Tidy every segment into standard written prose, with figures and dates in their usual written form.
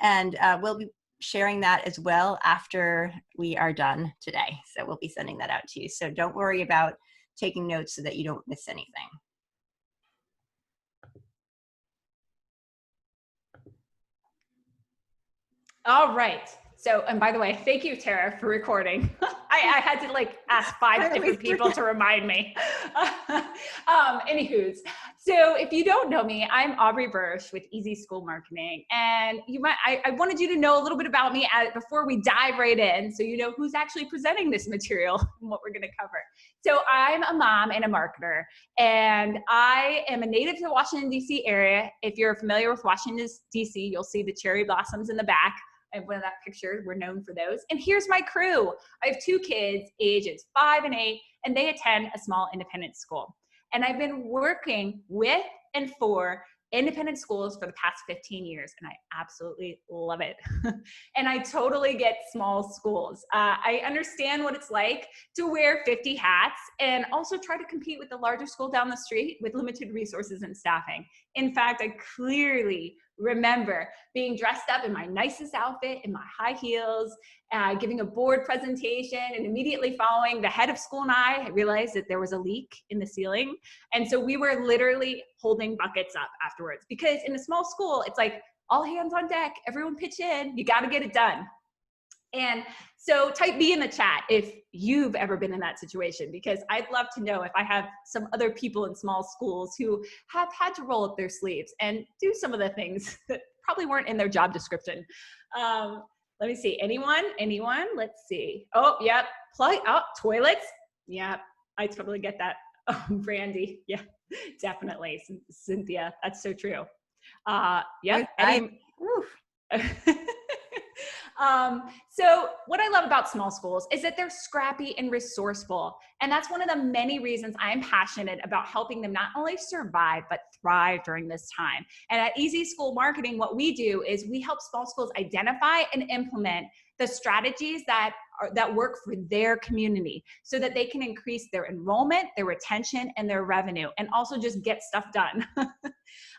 And we'll be sharing that as well after we are done today. So we'll be sending that out to you. So don't worry about taking notes so that you don't miss anything. All right. So, and by the way, thank you, Tara, for recording. I had to like ask 5 different people to remind me. Anywho's, so if you don't know me, I'm Aubrey Bursch with Easy School Marketing. And you might, I wanted you to know a little bit about me before we dive right in, so you know who's actually presenting this material and what we're going to cover. So I'm a mom and a marketer, and I am a native to the Washington, D.C. area. If you're familiar with Washington, D.C., you'll see the cherry blossoms in the back. And one of that picture, we're known for those. And here's my crew. I have 2 kids, ages 5 and 8, and they attend a small independent school. And I've been working with and for independent schools for the past 15 years, and I absolutely love it. And I totally get small schools. I understand what it's like to wear 50 hats and also try to compete with the larger school down the street with limited resources and staffing. In fact, I clearly remember being dressed up in my nicest outfit, in my high heels, giving a board presentation, and immediately following the head of school and I realized that there was a leak in the ceiling. And so we were literally holding buckets up afterwards, because in a small school, it's like all hands on deck, everyone pitch in, you got to get it done. And so type B in the chat if you've ever been in that situation, because I'd love to know if I have some other people in small schools who have had to roll up their sleeves and do some of the things that probably weren't in their job description. Let me see. Anyone? Let's see. Oh, yep. Toilets. Yep. I totally get that. Brandy. Yeah, definitely. Cynthia. That's so true. Yep. So what I love about small schools is that they're scrappy and resourceful. And that's one of the many reasons I'm passionate about helping them not only survive, but thrive during this time. And at Easy School Marketing, what we do is we help small schools identify and implement the strategies that work for their community, so that they can increase their enrollment, their retention, and their revenue, and also just get stuff done.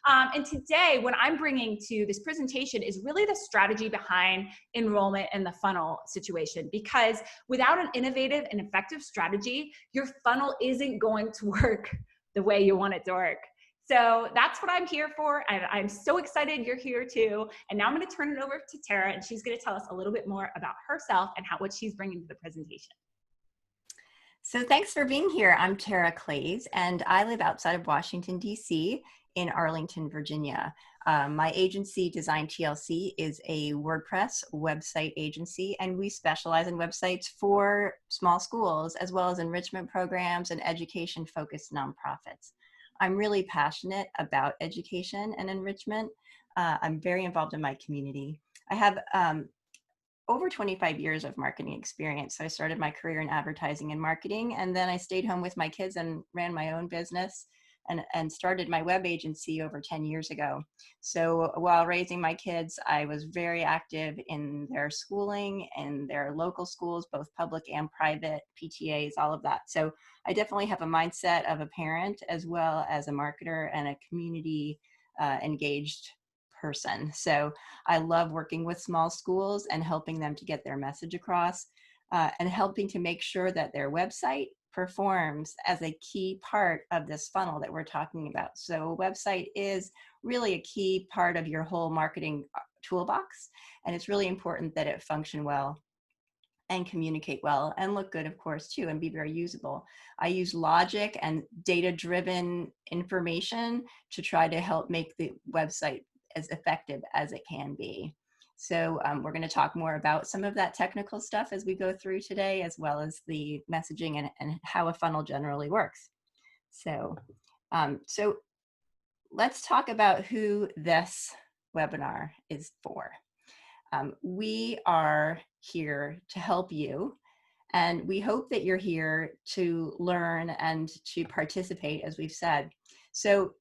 And today, what I'm bringing to this presentation is really the strategy behind enrollment and the funnel situation, because without an innovative and effective strategy, your funnel isn't going to work the way you want it to work. So that's what I'm here for. I'm so excited you're here too. And now I'm going to turn it over to Tara, and she's going to tell us a little bit more about herself and what she's bringing to the presentation. So thanks for being here. I'm Tara Claeys, and I live outside of Washington, D.C. in Arlington, Virginia. My agency, Design TLC, is a WordPress website agency, and we specialize in websites for small schools, as well as enrichment programs and education-focused nonprofits. I'm really passionate about education and enrichment. I'm very involved in my community. I have over 25 years of marketing experience. So I started my career in advertising and marketing, and then I stayed home with my kids and ran my own business and started my web agency over 10 years ago. So while raising my kids, I was very active in their schooling and their local schools, both public and private, PTAs, all of that. So I definitely have a mindset of a parent as well as a marketer and a community engaged person. So I love working with small schools and helping them to get their message across and helping to make sure that their website performs as a key part of this funnel that we're talking about. So a website is really a key part of your whole marketing toolbox, and it's really important that it function well and communicate well and look good, of course, too, and be very usable. I use logic and data-driven information to try to help make the website as effective as it can be. So we're going to talk more about some of that technical stuff as we go through today, as well as the messaging and how a funnel generally works. So, so let's talk about who this webinar is for. We are here to help you, and we hope that you're here to learn and to participate, as we've said. So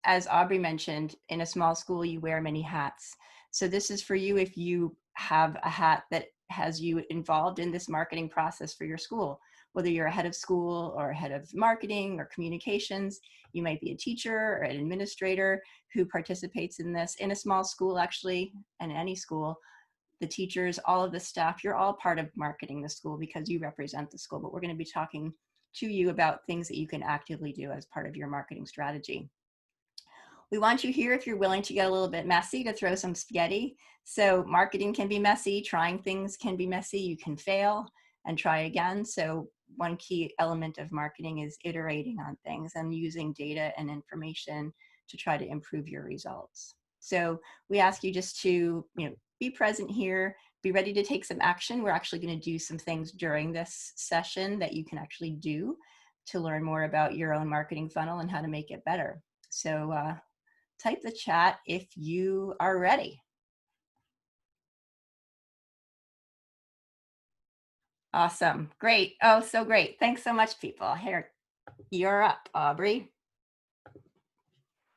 as Aubrey mentioned, in a small school, you wear many hats. So this is for you if you have a hat that has you involved in this marketing process for your school, whether you're a head of school or a head of marketing or communications. You might be a teacher or an administrator who participates in this in a small school, actually, and any school. The teachers, all of the staff, you're all part of marketing the school because you represent the school. But we're going to be talking to you about things that you can actively do as part of your marketing strategy. We want you here if you're willing to get a little bit messy, to throw some spaghetti. So marketing can be messy, trying things can be messy, you can fail and try again. So one key element of marketing is iterating on things and using data and information to try to improve your results. So we ask you just to, be present here, be ready to take some action. We're actually going to do some things during this session that you can actually do to learn more about your own marketing funnel and how to make it better. So type the chat if you are ready. Awesome. Great. Oh, so great. Thanks so much, people. Here, you're up, Aubrey.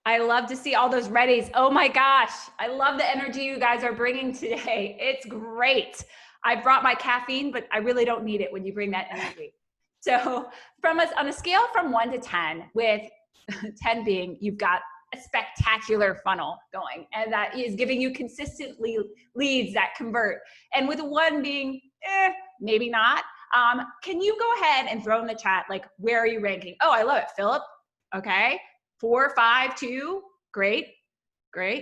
I love to see all those readies. Oh my gosh. I love the energy you guys are bringing today. It's great. I brought my caffeine, but I really don't need it when you bring that energy. So on a scale from 1 to 10, with 10 being you've got a spectacular funnel going, and that is giving you consistently leads that convert. And with a 1 being, maybe not. Can you go ahead and throw in the chat, like, where are you ranking? Oh, I love it, Philip. Okay. 4, 5, 2. Great.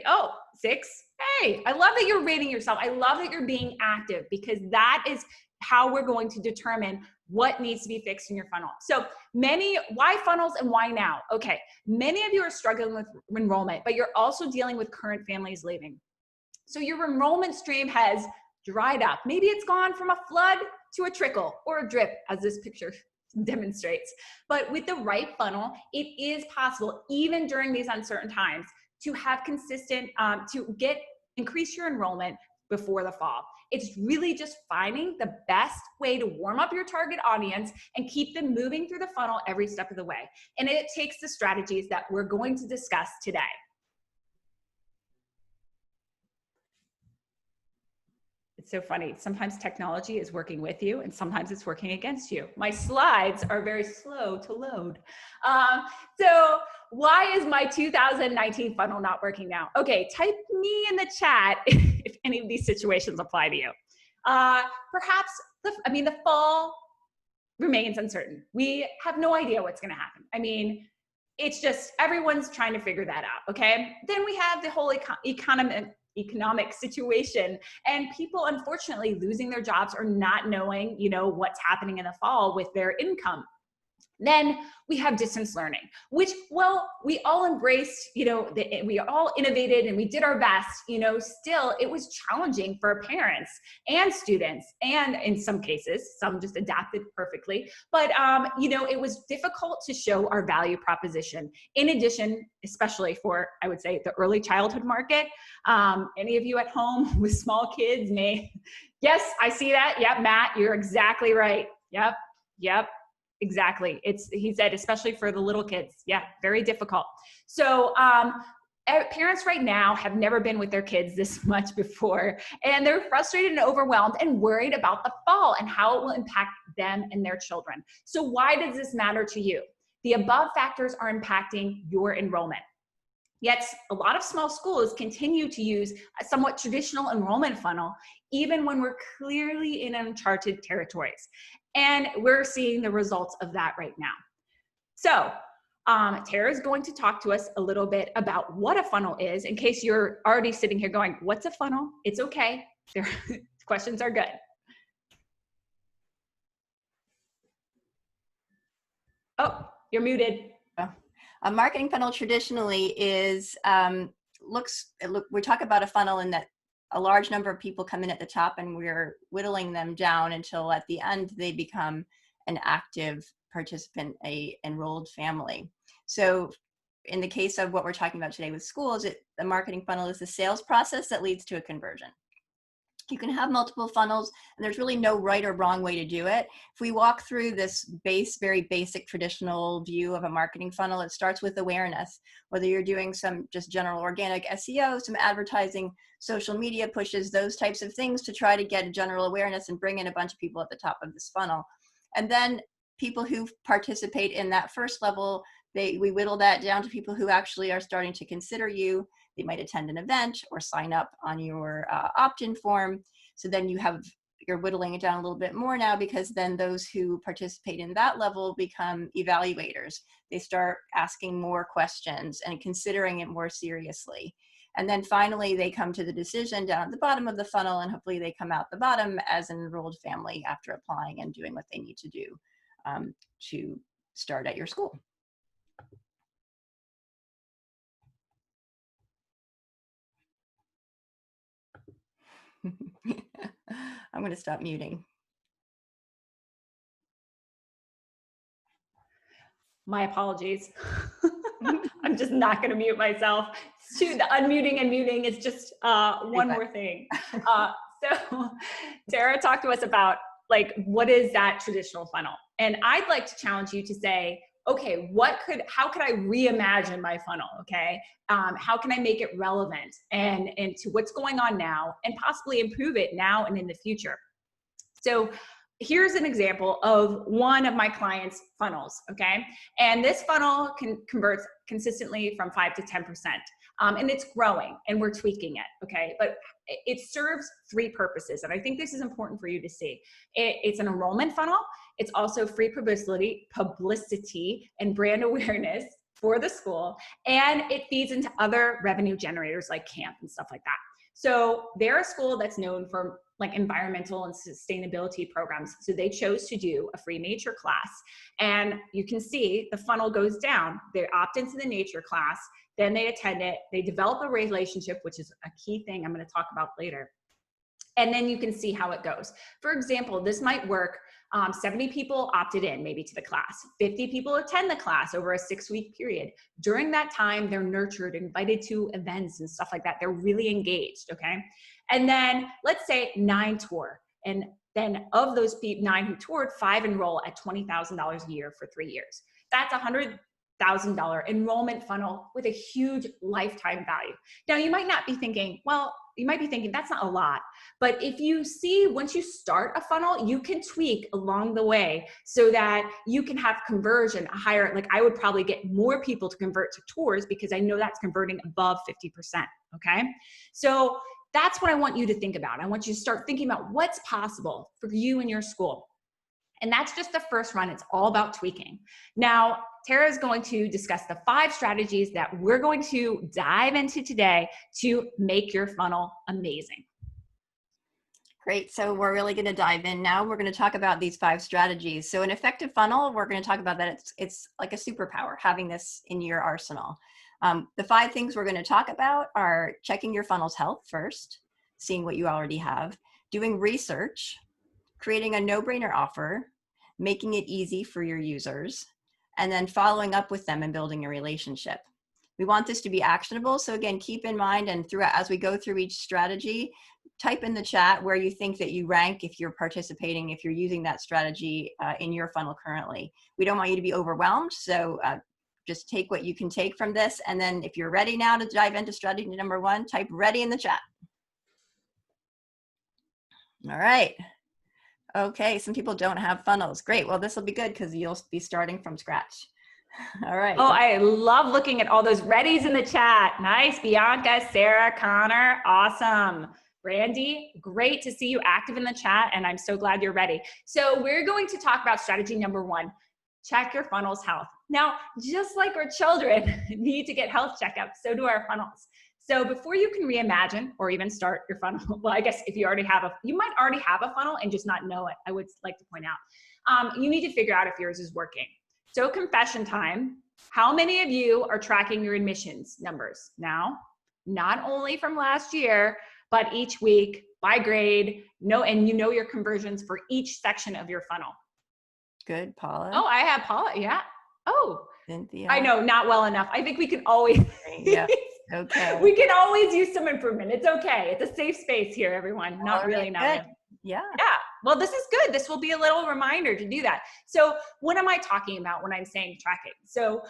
Oh, 6. Hey, I love that you're rating yourself. I love that you're being active, because that is how we're going to determine what needs to be fixed in your funnel. So why funnels and why now? Okay. Many of you are struggling with enrollment, but you're also dealing with current families leaving. So your enrollment stream has dried up. Maybe it's gone from a flood to a trickle or a drip, as this picture demonstrates. But with the right funnel, it is possible, even during these uncertain times, to have consistent, increase your enrollment before the fall. It's really just finding the best way to warm up your target audience and keep them moving through the funnel every step of the way. And it takes the strategies that we're going to discuss today. It's so funny. Sometimes technology is working with you and sometimes it's working against you. My slides are very slow to load. So why is my 2019 funnel not working now? Okay, type me in the chat if any of these situations apply to you. Perhaps, the fall remains uncertain. We have no idea what's gonna happen. It's just, everyone's trying to figure that out, okay? Then we have the whole economic situation, and people unfortunately losing their jobs or not knowing, what's happening in the fall with their income. Then we have distance learning, which, well, we all embraced, we all innovated and we did our best, still it was challenging for parents and students. And in some cases, some just adapted perfectly. But, it was difficult to show our value proposition. In addition, especially for, I would say, the early childhood market. Any of you at home with small kids yes, I see that. Yep, Matt, you're exactly right. Yep. Exactly. He said, especially for the little kids. Yeah, very difficult. So parents right now have never been with their kids this much before, and they're frustrated and overwhelmed and worried about the fall and how it will impact them and their children. So why does this matter to you? The above factors are impacting your enrollment. Yet a lot of small schools continue to use a somewhat traditional enrollment funnel, even when we're clearly in uncharted territories. And we're seeing the results of that right now. So Tara is going to talk to us a little bit about what a funnel is, in case you're already sitting here going, what's a funnel? It's okay. Questions are good. Oh, you're muted. A marketing funnel traditionally is, we talk about a funnel in that a large number of people come in at the top and we're whittling them down until at the end they become an active participant, a enrolled family. So in the case of what we're talking about today with schools, the marketing funnel is the sales process that leads to a conversion. You can have multiple funnels, and there's really no right or wrong way to do it. If we walk through this very basic traditional view of a marketing funnel, it starts with awareness. Whether you're doing some just general organic SEO, some advertising, social media pushes, those types of things to try to get a general awareness and bring in a bunch of people at the top of this funnel. And then people who participate in that first level, we whittle that down to people who actually are starting to consider you. They might attend an event or sign up on your opt-in form. So then you're whittling it down a little bit more now, because then those who participate in that level become evaluators. They start asking more questions and considering it more seriously. And then finally, they come to the decision down at the bottom of the funnel, and hopefully they come out the bottom as an enrolled family after applying and doing what they need to do to start at your school. I'm going to stop muting. My apologies. I'm just not going to mute myself. Shoot, the unmuting and muting is just one more thing. So Tara talked to us about like, what is that traditional funnel? And I'd like to challenge you to say, okay, how could I reimagine my funnel? Okay. How can I make it relevant and to what's going on now, and possibly improve it now and in the future? So here's an example of one of my clients' funnels, okay? And this funnel converts consistently from 5 to 10%. And it's growing, and we're tweaking it, okay? But it serves 3 purposes, and I think this is important for you to see. It's an enrollment funnel. It's also free publicity and brand awareness for the school, and it feeds into other revenue generators like camp and stuff like that. So they're a school that's known for like environmental and sustainability programs. So they chose to do a free nature class. And you can see the funnel goes down. They opt into the nature class, then they attend it, they develop a relationship, which is a key thing I'm going to talk about later. And then you can see how it goes. For example, this might work. 70 people opted in maybe to the class. 50 people attend the class over a 6-week period. During that time, they're nurtured, invited to events and stuff like that. They're really engaged, okay? And then let's say 9 tour. And then of those 9 who toured, 5 enroll at $20,000 a year for 3 years. That's $100,000 enrollment funnel with a huge lifetime value. Now, you might not be thinking, well, you might be thinking that's not a lot. But if you see, once you start a funnel, you can tweak along the way so that you can have conversion higher. Like I would probably get more people to convert to tours because I know that's converting above 50%, okay? So that's what I want you to think about. I want you to start thinking about what's possible for you and your school. And that's just the first run. It's all about tweaking. Now, Tara is going to discuss the 5 strategies that we're going to dive into today to make your funnel amazing. Great. So we're really going to dive in now. We're going to talk about these 5 strategies. So an effective funnel, we're going to talk about that. It's like a superpower, having this in your arsenal. The 5 things we're going to talk about are checking your funnel's health first, seeing what you already have, doing research, creating a no-brainer offer, making it easy for your users, and then following up with them and building a relationship. We want this to be actionable. So again, keep in mind, and throughout, as we go through each strategy, type in the chat where you think that you rank if you're participating, if you're using that strategy in your funnel currently. We don't want you to be overwhelmed. So just take what you can take from this. And then if you're ready now to dive into strategy number 1, type ready in the chat. All right. Okay, some people don't have funnels. Great. Well, this will be good because you'll be starting from scratch. All right. Oh, I love looking at all those readies in the chat. Nice. Bianca, Sarah, Connor. Awesome. Brandy, great to see you active in the chat, and I'm so glad you're ready. So we're going to talk about strategy number 1, check your funnel's health. Now, just like our children need to get health checkups, so do our funnels. So before you can reimagine or even start your funnel, well, I guess if you already have you might already have a funnel and just not know it, I would like to point out. You need to figure out if yours is working. So confession time, how many of you are tracking your admissions numbers now? Not only from last year, but each week by grade, and you know your conversions for each section of your funnel. Good, Paula. Oh, I have Paula, yeah. Oh, Cynthia. I know, not well enough. I think we can always, yeah. Okay. We can always use some improvement. It's okay. It's a safe space here, everyone. Not really. Yeah. Yeah. Well, this is good. This will be a little reminder to do that. So what am I talking about when I'm saying tracking? So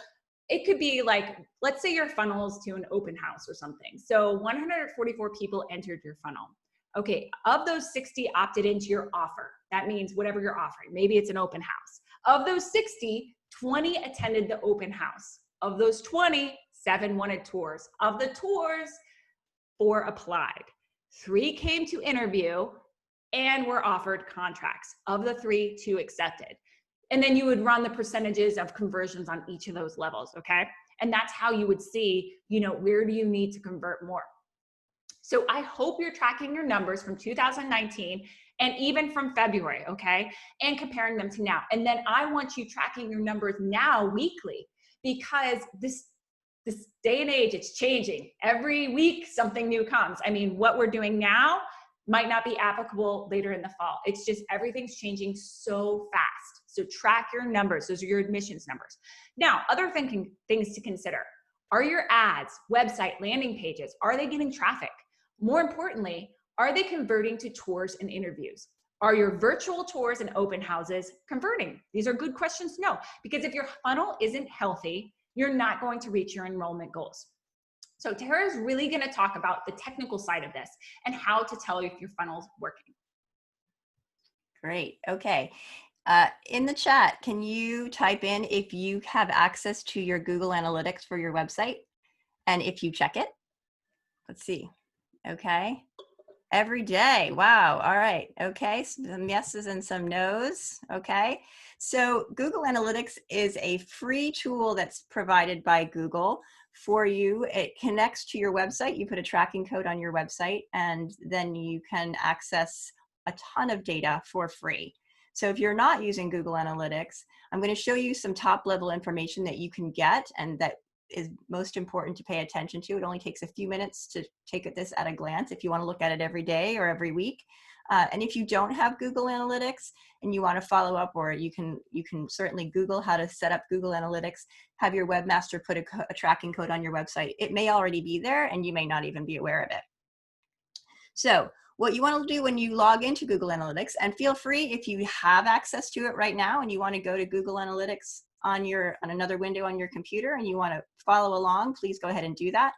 it could be like, let's say your funnel's to an open house or something. So 144 people entered your funnel. Okay, of those 60 opted into your offer. That means whatever you're offering. Maybe it's an open house. Of those 60, 20 attended the open house. Of those 20, 7 wanted tours. Of the tours, 4 applied. 3 came to interview and were offered contracts. Of the 3, 2 accepted. And then you would run the percentages of conversions on each of those levels, okay? And that's how you would see, where do you need to convert more? So I hope you're tracking your numbers from 2019 and even from February, okay? And comparing them to now. And then I want you tracking your numbers now weekly, because this day and age, it's changing. Every week, something new comes. I mean, what we're doing now might not be applicable later in the fall. It's just everything's changing so fast. So track your numbers. Those are your admissions numbers. Now, other things to consider. Are your ads, website, landing pages, are they getting traffic? More importantly, are they converting to tours and interviews? Are your virtual tours and open houses converting? These are good questions to know, because if your funnel isn't healthy, you're not going to reach your enrollment goals. So Tara is really going to talk about the technical side of this and how to tell if your funnel's working. Great. Okay. In the chat, can you type in if you have access to your Google Analytics for your website and if you check it? Let's see. Okay. Every day. Wow. All right. Okay. Some yeses and some nos. Okay. So Google Analytics is a free tool that's provided by Google for you. It connects to your website. You put a tracking code on your website, and then you can access a ton of data for free. So if you're not using Google Analytics, I'm going to show you some top level information that you can get and that is most important to pay attention to. It only takes a few minutes to take this at a glance if you want to look at it every day or every week. And if you don't have Google Analytics and you want to follow up, or you can certainly Google how to set up Google Analytics, have your webmaster put a tracking code on your website. It may already be there and you may not even be aware of it. So what you want to do when you log into Google Analytics, and feel free if you have access to it right now and you want to go to Google Analytics on another window on your computer and you want to follow along, please go ahead and do that.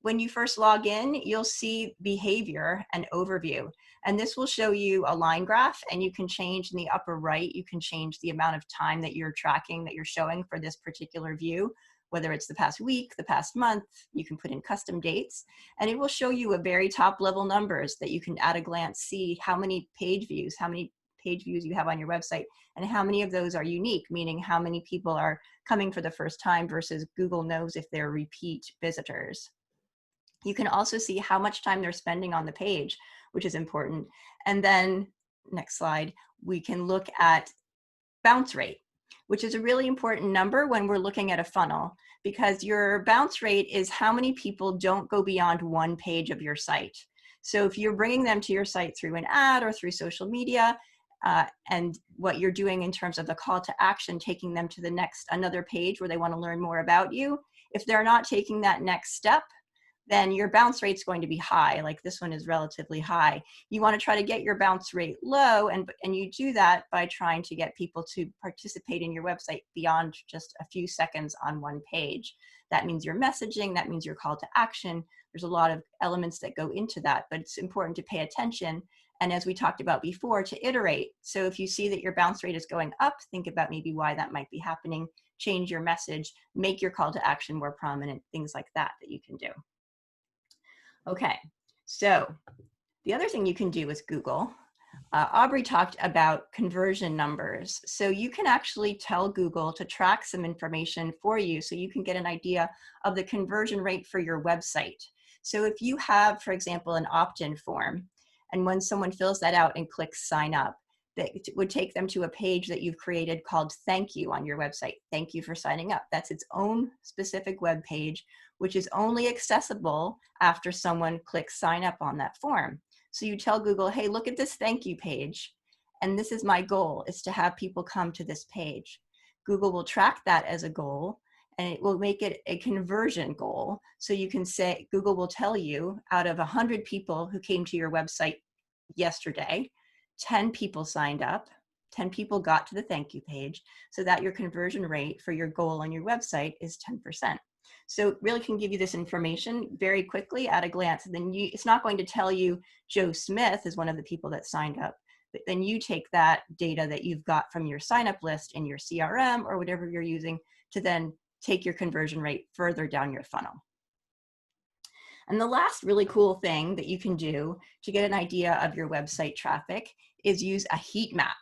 When you first log in, you'll see behavior and overview, and this will show you a line graph, and you can change in the upper right, you can change the amount of time that you're tracking, that you're showing for this particular view, whether it's the past week, the past month. You can put in custom dates, and it will show you a very top level numbers that you can at a glance see how many page views you have on your website, and how many of those are unique, meaning how many people are coming for the first time versus Google knows if they're repeat visitors. You can also see how much time they're spending on the page, which is important. And then, next slide, we can look at bounce rate, which is a really important number when we're looking at a funnel, because your bounce rate is how many people don't go beyond one page of your site. So if you're bringing them to your site through an ad or through social media, and what you're doing in terms of the call to action, taking them to another page where they want to learn more about you, if they're not taking that next step, then your bounce rate's going to be high. Like this one is relatively high. You want to try to get your bounce rate low, and you do that by trying to get people to participate in your website beyond just a few seconds on one page. That means your messaging, that means your call to action. There's a lot of elements that go into that, but it's important to pay attention. And as we talked about before, to iterate. So if you see that your bounce rate is going up, think about maybe why that might be happening, change your message, make your call to action more prominent, things like that you can do. Okay, so the other thing you can do with Google, Aubrey talked about conversion numbers. So you can actually tell Google to track some information for you so you can get an idea of the conversion rate for your website. So if you have, for example, an opt-in form, and when someone fills that out and clicks sign up, that would take them to a page that you've created called thank you on your website. Thank you for signing up. That's its own specific web page, which is only accessible after someone clicks sign up on that form. So you tell Google, hey, look at this thank you page. And this is my goal, is to have people come to this page. Google will track that as a goal, and it will make it a conversion goal. So you can say, Google will tell you, out of 100 people who came to your website yesterday, 10 people signed up, 10 people got to the thank you page, so that your conversion rate for your goal on your website is 10%. So it really can give you this information very quickly at a glance. And then it's not going to tell you Joe Smith is one of the people that signed up, but then you take that data that you've got from your sign up list in your CRM or whatever you're using to then take your conversion rate further down your funnel. And the last really cool thing that you can do to get an idea of your website traffic is use a heat map.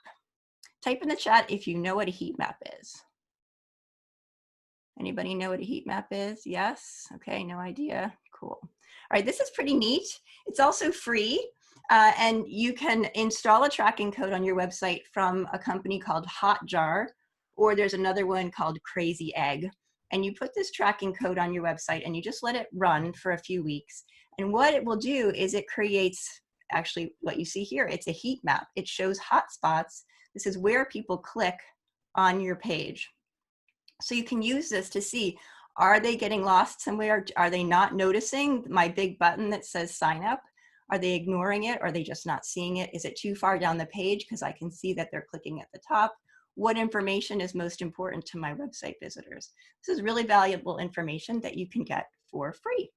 Type in the chat if you know what a heat map is. Anybody know what a heat map is? Yes? Okay, no idea. Cool. All right, this is pretty neat. It's also free, and you can install a tracking code on your website from a company called Hotjar, or there's another one called Crazy Egg. And you put this tracking code on your website and you just let it run for a few weeks. And what it will do is it creates actually what you see here. It's a heat map. It shows hotspots. This is where people click on your page. So you can use this to see, are they getting lost somewhere? Are they not noticing my big button that says sign up? Are they ignoring it? Are they just not seeing it? Is it too far down the page? Because I can see that they're clicking at the top. What information is most important to my website visitors? This is really valuable information that you can get for free.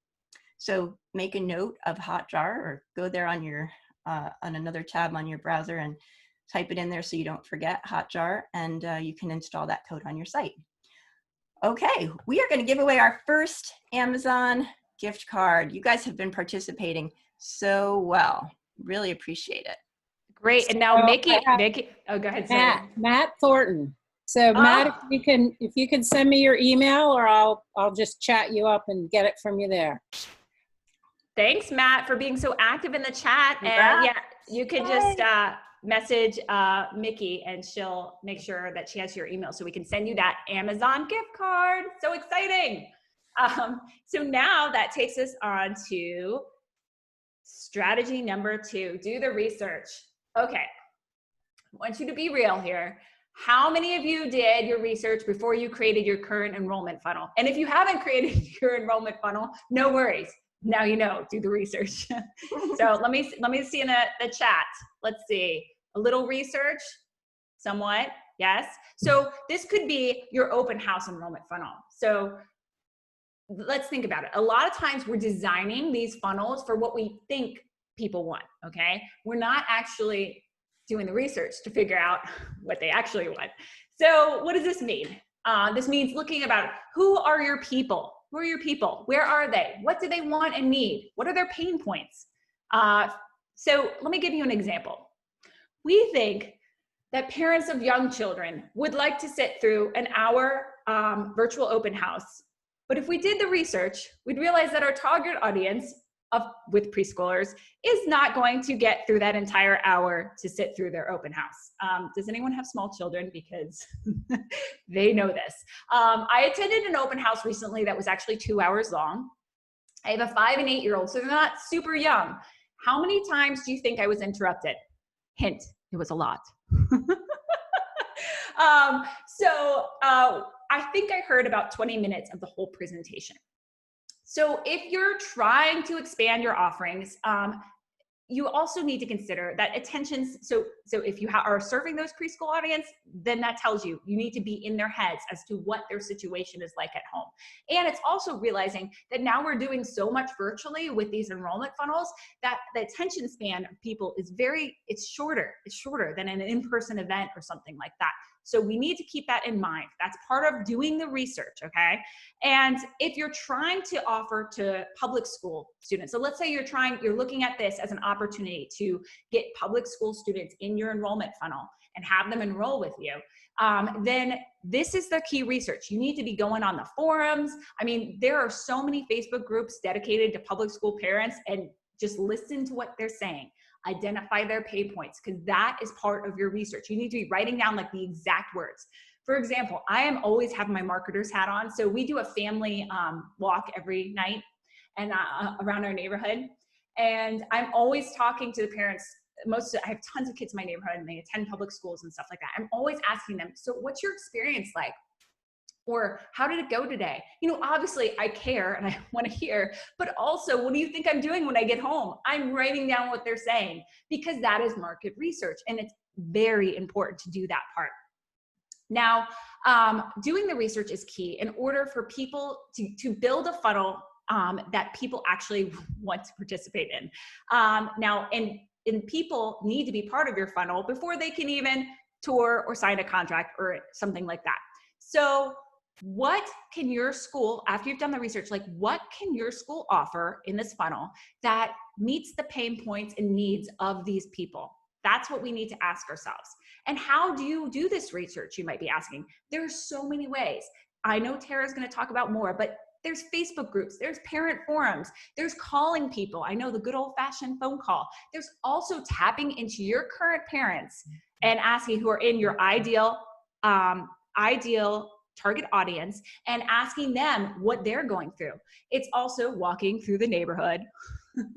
So make a note of Hotjar, or go there on your on another tab on your browser and type it in there so you don't forget Hotjar, and you can install that code on your site. Okay, we are going to give away our first Amazon gift card. You guys have been participating so well. Really appreciate it. Great. And now Mickey, oh, go ahead. Sorry. Matt Thornton. So Matt, if you can send me your email, or I'll just chat you up and get it from you there. Thanks, Matt, for being so active in the chat. And yeah, you can just message Mickey and she'll make sure that she has your email so we can send you that Amazon gift card. So exciting. So now that takes us on to strategy number 2, do the research. Okay, I want you to be real here. How many of you did your research before you created your current enrollment funnel? And if you haven't created your enrollment funnel, no worries. Now you know, do the research. So let me see in the chat. Let's see, a little research, somewhat, yes. So this could be your open house enrollment funnel. So let's think about it. A lot of times we're designing these funnels for what we think people want, okay? We're not actually doing the research to figure out what they actually want. So what does this mean? This means looking about who are your people? Who are your people? Where are they? What do they want and need? What are their pain points? So let me give you an example. We think that parents of young children would like to sit through an hour virtual open house. But if we did the research, we'd realize that our target audience with preschoolers is not going to get through that entire hour to sit through their open house. Does anyone have small children? Because they know this. I attended an open house recently that was actually 2 hours long. I have a 5 and 8-year-old, so they're not super young. How many times do you think I was interrupted? Hint, it was a lot. I think I heard about 20 minutes of the whole presentation. So if you're trying to expand your offerings, you also need to consider that attention. So if you are serving those preschool audience, then that tells you need to be in their heads as to what their situation is like at home. And it's also realizing that now we're doing so much virtually with these enrollment funnels that the attention span of people is it's shorter than an in-person event or something like that. So we need to keep that in mind. That's part of doing the research, okay? And if you're trying to offer to public school students, so let's say you're looking at this as an opportunity to get public school students in your enrollment funnel and have them enroll with you, then this is the key research. You need to be going on the forums. I mean, there are so many Facebook groups dedicated to public school parents, and just listen to what they're saying. Identify their pain points, because that is part of your research. You need to be writing down like the exact words. For example, I am always having my marketer's hat on. So we do a family walk every night and around our neighborhood. And I'm always talking to the parents. I have tons of kids in my neighborhood and they attend public schools and stuff like that. I'm always asking them, so what's your experience like? Or how did it go today? You know, obviously I care and I want to hear, but also what do you think I'm doing when I get home? I'm writing down what they're saying, because that is market research and it's very important to do that part. Now, doing the research is key in order for people to build a funnel that people actually want to participate in. Now, and and people need to be part of your funnel before they can even tour or sign a contract or something like that. So what can your school, after you've done the research, like what can your school offer in this funnel that meets the pain points and needs of these people? That's what we need to ask ourselves. And how do you do this research, you might be asking? There's so many ways. I know Tara's going to talk about more, but there's Facebook groups, there's parent forums, there's calling people. I know the good old-fashioned phone call. There's also tapping into your current parents and asking who are in your ideal target audience and asking them what they're going through. It's also walking through the neighborhood,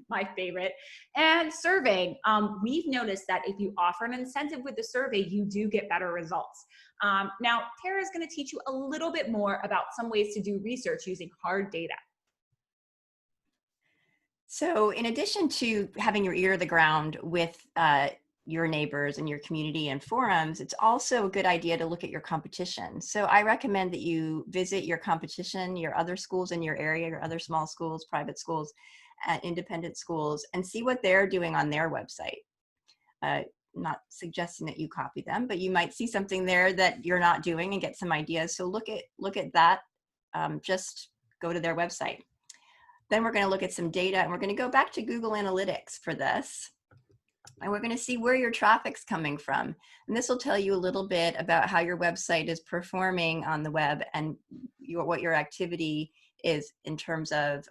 my favorite, and surveying. We've noticed that if you offer an incentive with the survey, you do get better results. Now, Tara is going to teach you a little bit more about some ways to do research using hard data. So in addition to having your ear to the ground with your neighbors and your community and forums, it's also a good idea to look at your competition. So I recommend that you visit your competition, your other schools in your area, your other small schools, private schools, independent schools, and see what they're doing on their website. Not suggesting that you copy them, but you might see something there that you're not doing and get some ideas. So look at that. Just go to their website. Then we're going to look at some data, and we're going to go back to Google Analytics for this. And we're going to see where your traffic's coming from. And this will tell you a little bit about how your website is performing on the web and what your activity is in terms of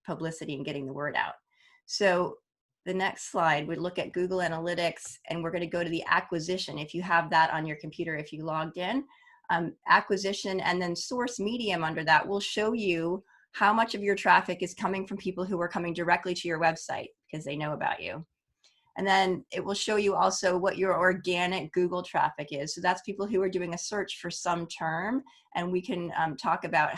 publicity and getting the word out. So the next slide, we look at Google Analytics, and we're going to go to the acquisition. If you have that on your computer, if you logged in, acquisition and then source medium under that will show you how much of your traffic is coming from people who are coming directly to your website because they know about you. And then it will show you also what your organic Google traffic is. So that's people who are doing a search for some term, and we can talk about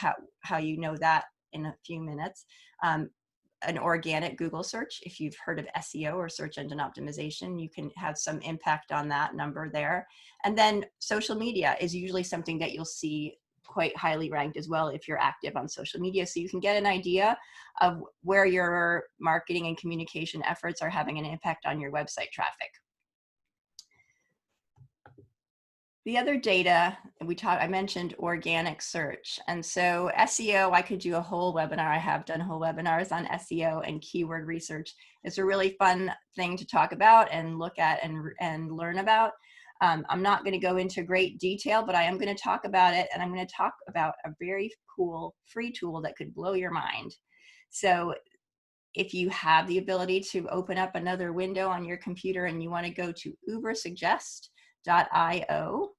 how you know that in a few minutes. An organic Google search, if you've heard of SEO or search engine optimization, you can have some impact on that number there. And then social media is usually something that you'll see quite highly ranked as well if you're active on social media. So you can get an idea of where your marketing and communication efforts are having an impact on your website traffic. The other data, I mentioned organic search. And so SEO, I could do a whole webinar. I have done whole webinars on SEO and keyword research. It's a really fun thing to talk about and look at and learn about. I'm not going to go into great detail, but I am going to talk about it. And I'm going to talk about a very cool free tool that could blow your mind. So if you have the ability to open up another window on your computer and you want to go to ubersuggest.io,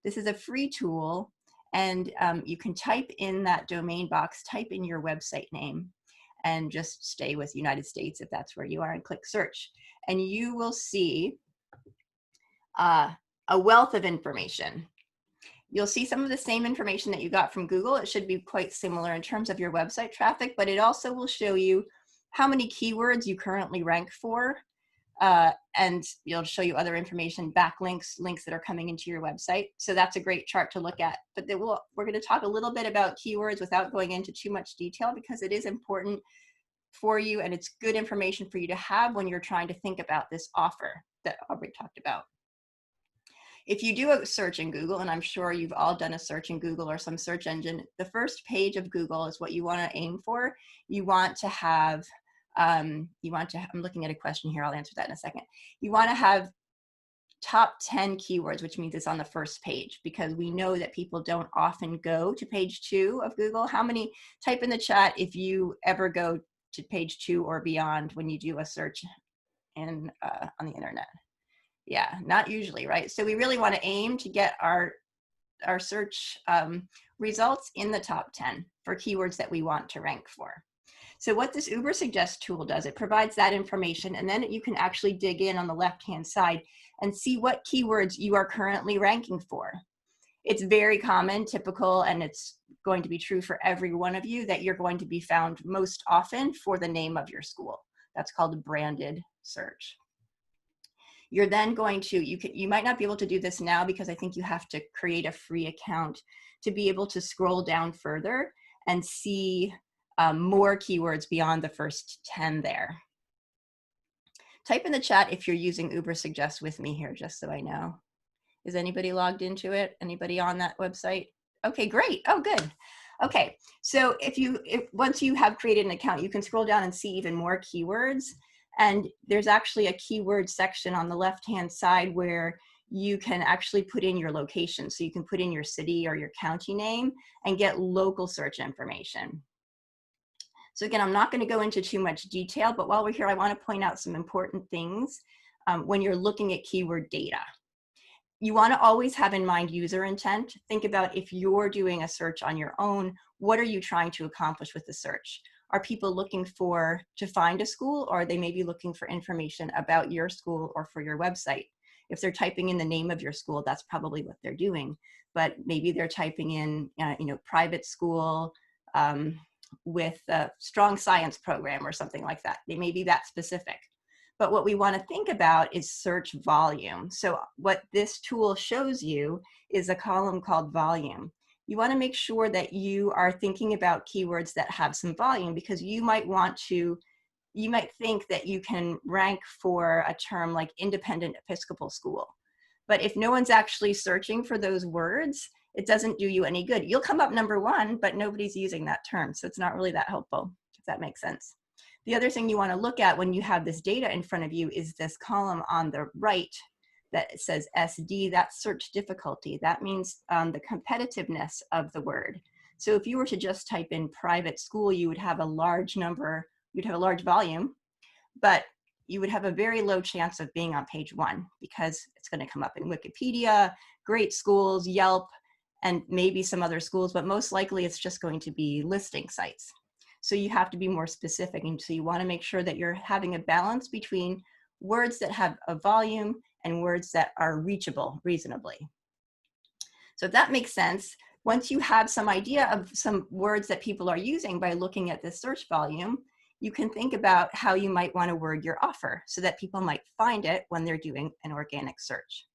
this is a free tool, and you can type in that domain box, type in your website name, and just stay with United States if that's where you are, and click search. And you will see a wealth of information. You'll see some of the same information that you got from Google. It should be quite similar in terms of your website traffic, but it also will show you how many keywords you currently rank for. And it'll show you other information, backlinks, links that are coming into your website. So that's a great chart to look at. But we're going to talk a little bit about keywords without going into too much detail, because it is important for you and it's good information for you to have when you're trying to think about this offer that Aubrey talked about. If you do a search in Google, and I'm sure you've all done a search in Google or some search engine, the first page of Google is what you want to aim for. You want to have I'm looking at a question here, I'll answer that in a second. You want to have top 10 keywords, which means it's on the first page, because we know that people don't often go to page 2 of Google. How many, type in the chat if you ever go to page 2 or beyond when you do a search on the internet. Yeah, not usually, right? So we really want to aim to get our search results in the top 10 for keywords that we want to rank for. So what this Uber Suggest tool does, it provides that information, and then you can actually dig in on the left-hand side and see what keywords you are currently ranking for. It's very common, typical, and it's going to be true for every one of you that you're going to be found most often for the name of your school. That's called a branded search. You're then going to, you might not be able to do this now because I think you have to create a free account to be able to scroll down further and see more keywords beyond the first 10 there. Type in the chat if you're using Uber Suggest with me here, just so I know. Is anybody logged into it? Anybody on that website? Okay, great. Oh, good. Okay, so once you have created an account, you can scroll down and see even more keywords. And there's actually a keyword section on the left-hand side where you can actually put in your location. So you can put in your city or your county name and get local search information. So again, I'm not going to go into too much detail, but while we're here, I want to point out some important things when you're looking at keyword data. You want to always have in mind user intent. Think about if you're doing a search on your own, what are you trying to accomplish with the search? Are people looking to find a school, or are they maybe looking for information about your school or for your website? If they're typing in the name of your school, that's probably what they're doing. But maybe they're typing in, private school with a strong science program or something like that. They may be that specific. But what we want to think about is search volume. So what this tool shows you is a column called volume. You want to make sure that you are thinking about keywords that have some volume, because you might think that you can rank for a term like independent Episcopal school. But if no one's actually searching for those words, it doesn't do you any good. You'll come up number one, but nobody's using that term. So it's not really that helpful, if that makes sense. The other thing you want to look at when you have this data in front of you is this column on the right that says SD, that's search difficulty. That means the competitiveness of the word. So if you were to just type in private school, you would have a large volume, but you would have a very low chance of being on page one, because it's going to come up in Wikipedia, great schools, Yelp, and maybe some other schools, but most likely it's just going to be listing sites. So you have to be more specific. And so you want to make sure that you're having a balance between words that have a volume and words that are reachable reasonably. So if that makes sense, once you have some idea of some words that people are using by looking at this search volume, you can think about how you might want to word your offer so that people might find it when they're doing an organic search.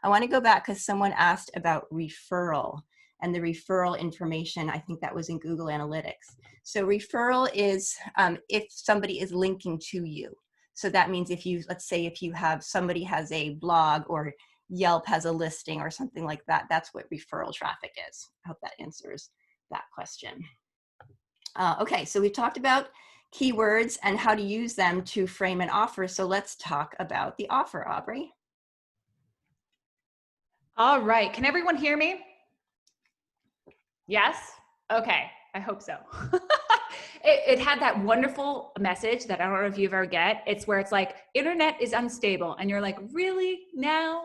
I want to go back because someone asked about referral and the referral information. I think that was in Google Analytics. So referral is if somebody is linking to you. So that means let's say if you have somebody has a blog or Yelp has a listing or something like that, that's what referral traffic is. I hope that answers that question. Okay, so we've talked about keywords and how to use them to frame an offer. So let's talk about the offer, Aubrey. All right, can everyone hear me? Yes? Okay, I hope so. It had that wonderful message that I don't know if you've ever get. It's where it's like, internet is unstable. And you're like, really now?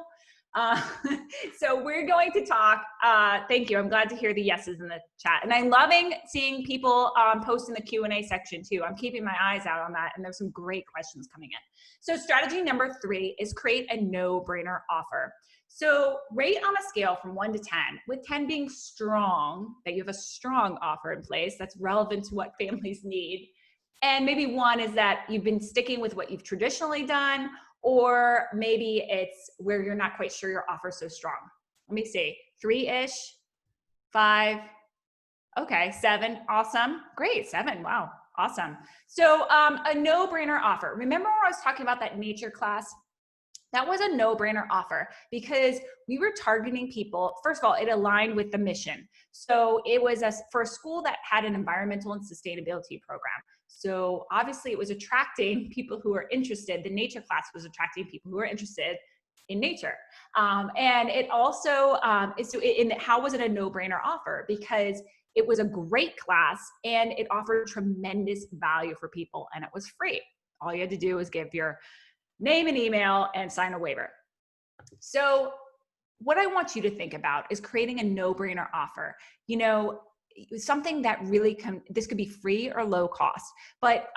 So we're going to talk. Thank you. I'm glad to hear the yeses in the chat. And I'm loving seeing people post in the Q&A section too. I'm keeping my eyes out on that. And there's some great questions coming in. So strategy number 3 is create a no-brainer offer. So rate on a scale from 1 to 10, with 10 being strong, that you have a strong offer in place that's relevant to what families need. And maybe 1 is that you've been sticking with what you've traditionally done, or maybe it's where you're not quite sure your offer is so strong. Let me see, 3-ish, 5, okay, 7, awesome, great, 7, wow, awesome. So a no-brainer offer. Remember when I was talking about that nature class? That was a no-brainer offer because we were targeting people. First of all, it aligned with the mission. So it was for a school that had an environmental and sustainability program. So obviously it was attracting people who are interested. The nature class was attracting people who are interested in nature. And it also, how was it a no-brainer offer? Because it was a great class and it offered tremendous value for people and it was free. All you had to do was give your name and email and sign a waiver. So what I want you to think about is creating a no-brainer offer. You know, something that really this could be free or low cost, but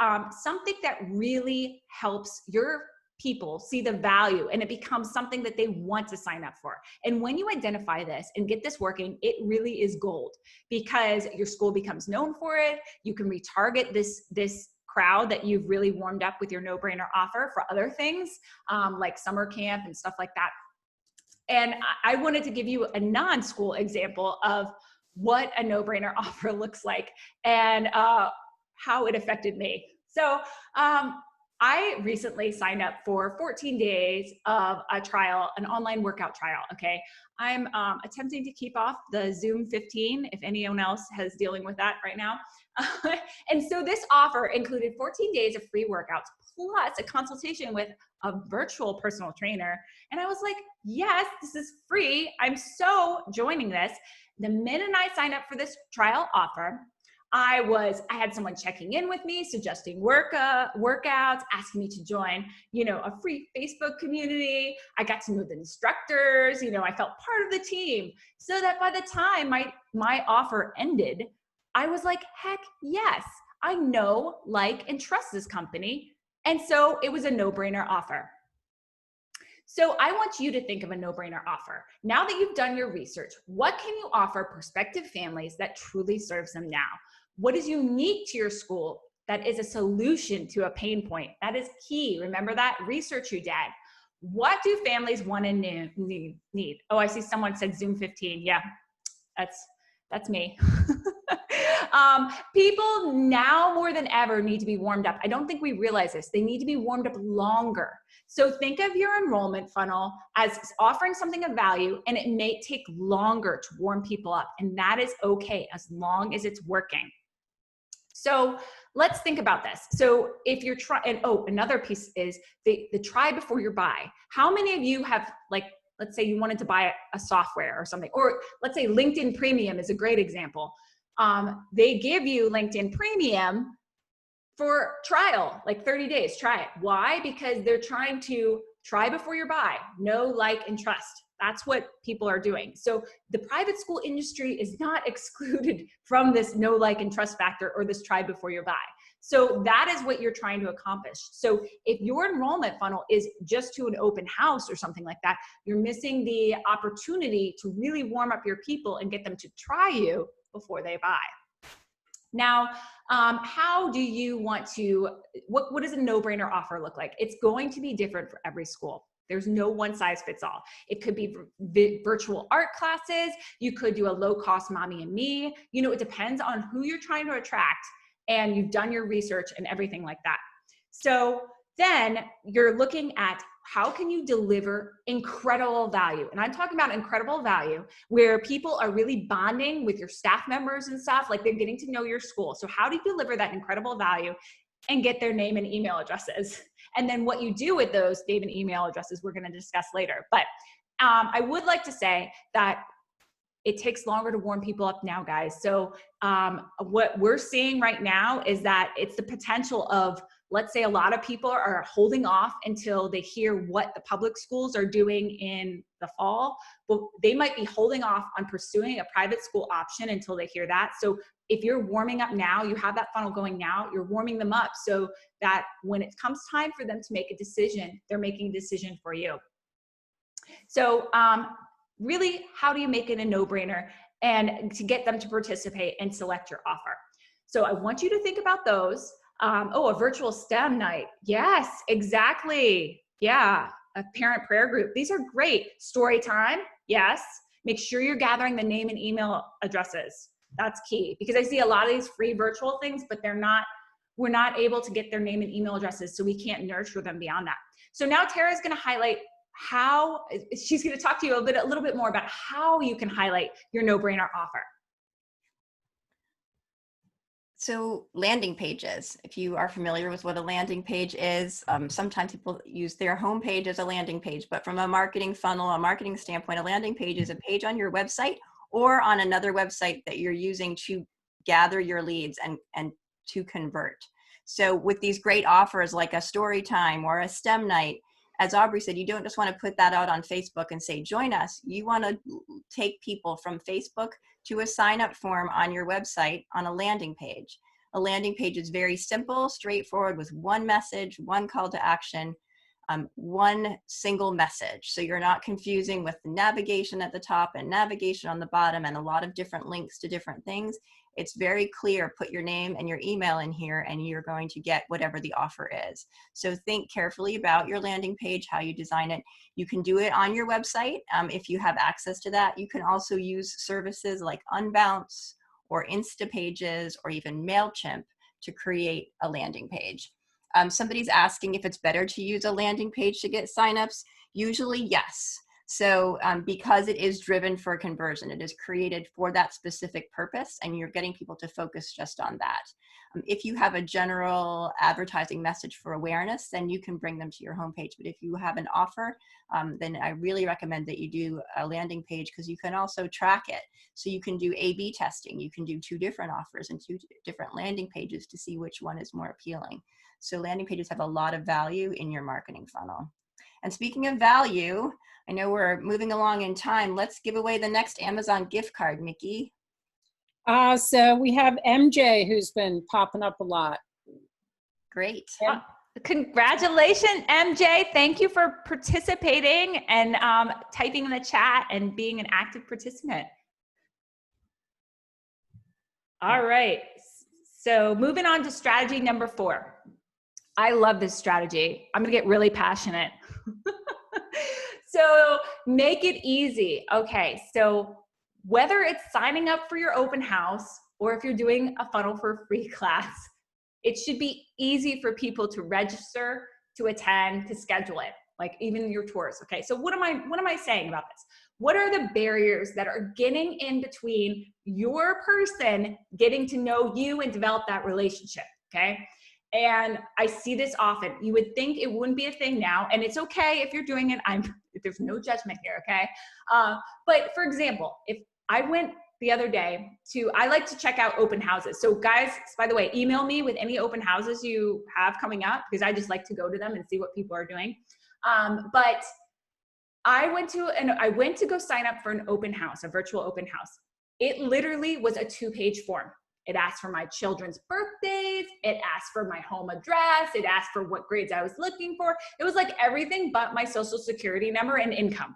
something that really helps your people see the value and it becomes something that they want to sign up for. And when you identify this and get this working, it really is gold because your school becomes known for it. You can retarget this crowd that you've really warmed up with your no-brainer offer for other things like summer camp and stuff like that. And I wanted to give you a non-school example of what a no-brainer offer looks like and how it affected me. So I recently signed up for 14 days of a trial, an online workout trial. Okay. I'm attempting to keep off the Zoom 15 if anyone else is dealing with that right now. And so this offer included 14 days of free workouts plus a consultation with a virtual personal trainer. And I was like, yes, this is free. I'm so joining this. The minute I signed up for this trial offer, I had someone checking in with me, suggesting workouts, asking me to join, a free Facebook community. I got to know the instructors, I felt part of the team, so that by the time my offer ended, I was like, heck yes, I know, like, and trust this company. And so it was a no-brainer offer. So I want you to think of a no-brainer offer. Now that you've done your research, what can you offer prospective families that truly serves them now? What is unique to your school that is a solution to a pain point? That is key. Remember that? Research you did. What do families want and need? Oh, I see someone said Zoom 15. Yeah, that's me. People now more than ever need to be warmed up. I don't think we realize this. They need to be warmed up longer. So think of your enrollment funnel as offering something of value, and it may take longer to warm people up. And that is okay as long as it's working. So let's think about this. So if you're trying, another piece is the try before you buy. How many of you have, like, let's say you wanted to buy a software or something, or let's say LinkedIn Premium is a great example. They give you LinkedIn Premium for trial, like 30 days, try it. Why? Because they're trying to try before you buy, know, like, and trust. That's what people are doing. So the private school industry is not excluded from this know, like, and trust factor, or this try before you buy. So that is what you're trying to accomplish. So if your enrollment funnel is just to an open house or something like that, you're missing the opportunity to really warm up your people and get them to try you before they buy. Now, how do you want to, what does a no-brainer offer look like? It's going to be different for every school. There's no one size fits all. It could be virtual art classes. You could do a low-cost mommy and me. It depends on who you're trying to attract, and you've done your research and everything like that. So then you're looking at how can you deliver incredible value? And I'm talking about incredible value where people are really bonding with your staff members and stuff, like they're getting to know your school. So how do you deliver that incredible value and get their name and email addresses? And then what you do with those name and email addresses, we're going to discuss later. But I would like to say that it takes longer to warm people up now, guys. So what we're seeing right now is that it's the potential of, let's say a lot of people are holding off until they hear what the public schools are doing in the fall. But they might be holding off on pursuing a private school option until they hear that. So if you're warming up now, you have that funnel going now, you're warming them up so that when it comes time for them to make a decision, they're making a decision for you. So really, how do you make it a no-brainer and to get them to participate and select your offer? So I want you to think about those. A virtual STEM night. Yes, exactly. Yeah, a parent prayer group. These are great. Story time. Yes. Make sure you're gathering the name and email addresses. That's key, because I see a lot of these free virtual things, but we're not able to get their name and email addresses, so we can't nurture them beyond that. So now Tara's going to highlight she's going to talk to you a little bit more about how you can highlight your no-brainer offer. So landing pages, if you are familiar with what a landing page is, sometimes people use their homepage as a landing page, but from a marketing funnel, a marketing standpoint, a landing page is a page on your website or on another website that you're using to gather your leads and to convert. So with these great offers like a story time or a STEM night, as Aubrey said, you don't just want to put that out on Facebook and say, join us. You want to take people from Facebook to a sign-up form on your website on a landing page. A landing page is very simple, straightforward, with one message, one call to action, one single message. So you're not confusing with navigation at the top and navigation on the bottom and a lot of different links to different things. It's very clear. Put your name and your email in here and you're going to get whatever the offer is. So think carefully about your landing page, how you design it. You can do it on your website if you have access to that. You can also use services like Unbounce or Instapages or even MailChimp to create a landing page. Somebody's asking if it's better to use a landing page to get signups. Usually, yes. So because it is driven for conversion, it is created for that specific purpose, and you're getting people to focus just on that. If you have a general advertising message for awareness, then you can bring them to your homepage. But if you have an offer, then I really recommend that you do a landing page, because you can also track it. So you can do A/B testing. You can do 2 different offers and 2 different landing pages to see which one is more appealing. So landing pages have a lot of value in your marketing funnel. And speaking of value, I know we're moving along in time. Let's give away the next Amazon gift card, Nikki. So we have MJ, who's been popping up a lot. Great. Congratulations, MJ. Thank you for participating and typing in the chat and being an active participant. All right. So moving on to strategy number 4. I love this strategy. I'm going to get really passionate. So make it easy. Okay. So whether it's signing up for your open house or if you're doing a funnel for a free class, it should be easy for people to register, to attend, to schedule it, like even your tours. Okay. So what am I saying about this? What are the barriers that are getting in between your person getting to know you and develop that relationship? Okay. And I see this often. You would think it wouldn't be a thing now, and it's okay if you're doing it. There's no judgment here, okay? But for example, if I went the other day I like to check out open houses. So guys, by the way, email me with any open houses you have coming up, because I just like to go to them and see what people are doing. But I went to go sign up for an open house, a virtual open house. It literally was a 2-page form. It asked for my children's birthdays. It asked for my home address. It asked for what grades I was looking for. It was like everything but my social security number and income.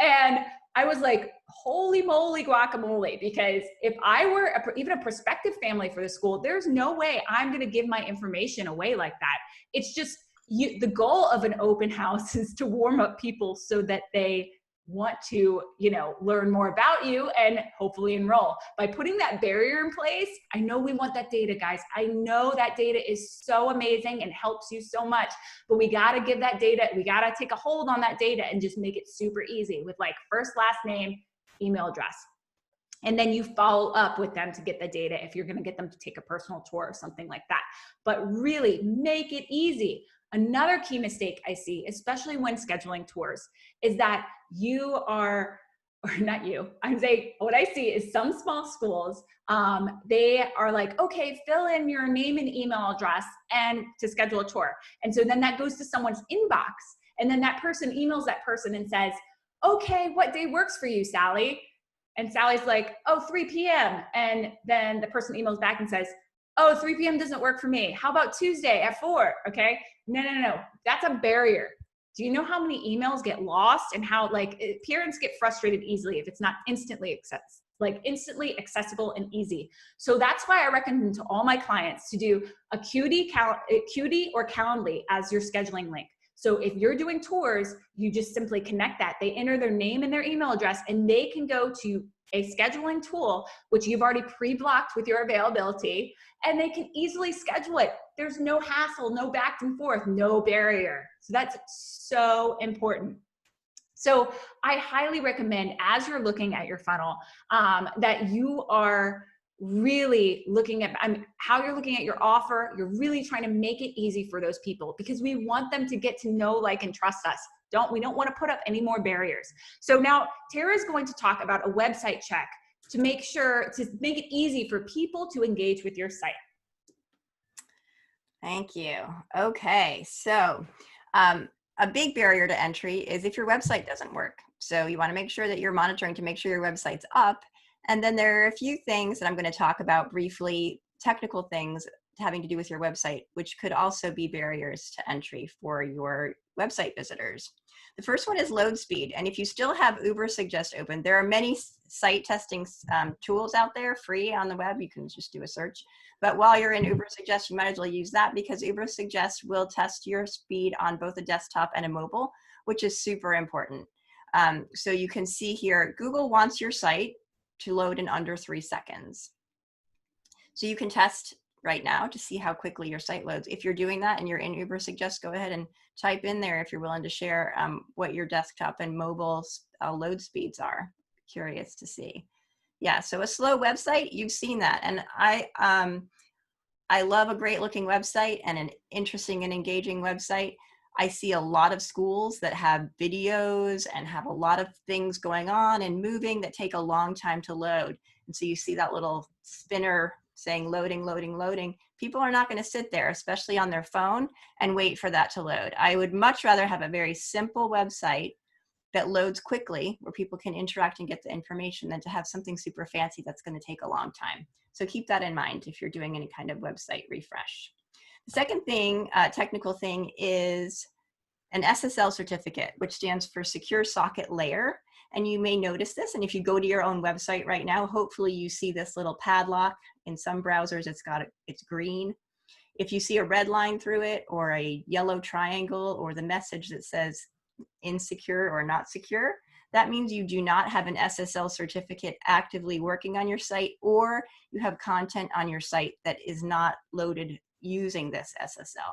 And I was like, holy moly guacamole, because if I were even a prospective family for the school, there's no way I'm going to give my information away like that. It's just the goal of an open house is to warm up people so that they want to, learn more about you and hopefully enroll. By putting that barrier in place, I know we want that data, guys. I know that data is so amazing and helps you so much, but we got to give that data, we got to take a hold on that data and just make it super easy with like first, last name, email address. And then you follow up with them to get the data if you're going to get them to take a personal tour or something like that. But really make it easy. Another key mistake I see, especially when scheduling tours, is that I'm saying what I see is some small schools, they are like, okay, fill in your name and email address and to schedule a tour. And so then that goes to someone's inbox. And then that person emails that person and says, okay, what day works for you, Sally? And Sally's like, oh, 3 p.m. And then the person emails back and says, oh, 3 p.m. doesn't work for me. How about Tuesday at 4? Okay. No. That's a barrier. Do you know how many emails get lost and how parents get frustrated easily if it's not instantly accessible and easy? So that's why I recommend to all my clients to do a Qt or Calendly as your scheduling link. So if you're doing tours, you just simply connect that. They enter their name and their email address, and they can go to a scheduling tool, which you've already pre-blocked with your availability, and they can easily schedule it. There's no hassle, no back and forth, no barrier. So that's so important. So I highly recommend, as you're looking at your funnel, that you are really looking at how you're looking at your offer. You're really trying to make it easy for those people, because we want them to get to know, like, and trust us. We don't want to put up any more barriers. So now Tara is going to talk about a website check to make it easy for people to engage with your site. Thank you. Okay, so a big barrier to entry is if your website doesn't work. So you want to make sure that you're monitoring to make sure your website's up. And then there are a few things that I'm going to talk about briefly, technical things having to do with your website, which could also be barriers to entry for your website visitors. The first one is load speed. And if you still have Ubersuggest open, there are many site testing tools out there free on the web. You can just do a search. But while you're in Ubersuggest, you might as well use that, because Ubersuggest will test your speed on both a desktop and a mobile, which is super important. So you can see here, Google wants your site to load in under 3 seconds. So you can test right now to see how quickly your site loads. If you're doing that and you're in Uber Suggest, go ahead and type in there if you're willing to share what your desktop and mobile load speeds are. Curious to see. Yeah, so a slow website, you've seen that. And I love a great looking website and an interesting and engaging website. I see a lot of schools that have videos and have a lot of things going on and moving that take a long time to load. And so you see that little spinner saying loading, loading, loading. People are not going to sit there, especially on their phone, and wait for that to load. I would much rather have a very simple website that loads quickly where people can interact and get the information than to have something super fancy that's going to take a long time. So keep that in mind if you're doing any kind of website refresh. The second thing, technical thing, is an SSL certificate, which stands for Secure Socket Layer. And you may notice this, and if you go to your own website right now, hopefully you see this little padlock. In some browsers, it's green. If you see a red line through it, or a yellow triangle, or the message that says insecure or not secure, that means you do not have an SSL certificate actively working on your site, or you have content on your site that is not loaded using this SSL.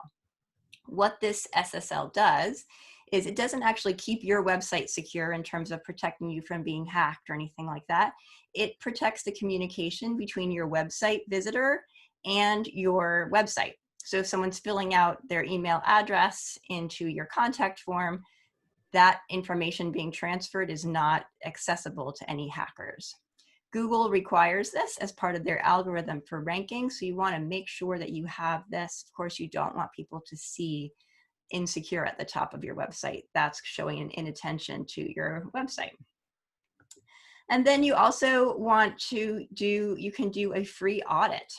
What this SSL does is it doesn't actually keep your website secure in terms of protecting you from being hacked or anything like that. It protects the communication between your website visitor and your website. So if someone's filling out their email address into your contact form, that information being transferred is not accessible to any hackers. Google requires this as part of their algorithm for ranking, so you want to make sure that you have this. Of course, you don't want people to see insecure at the top of your website. That's showing an inattention to your website. And then you also want to you can do a free audit.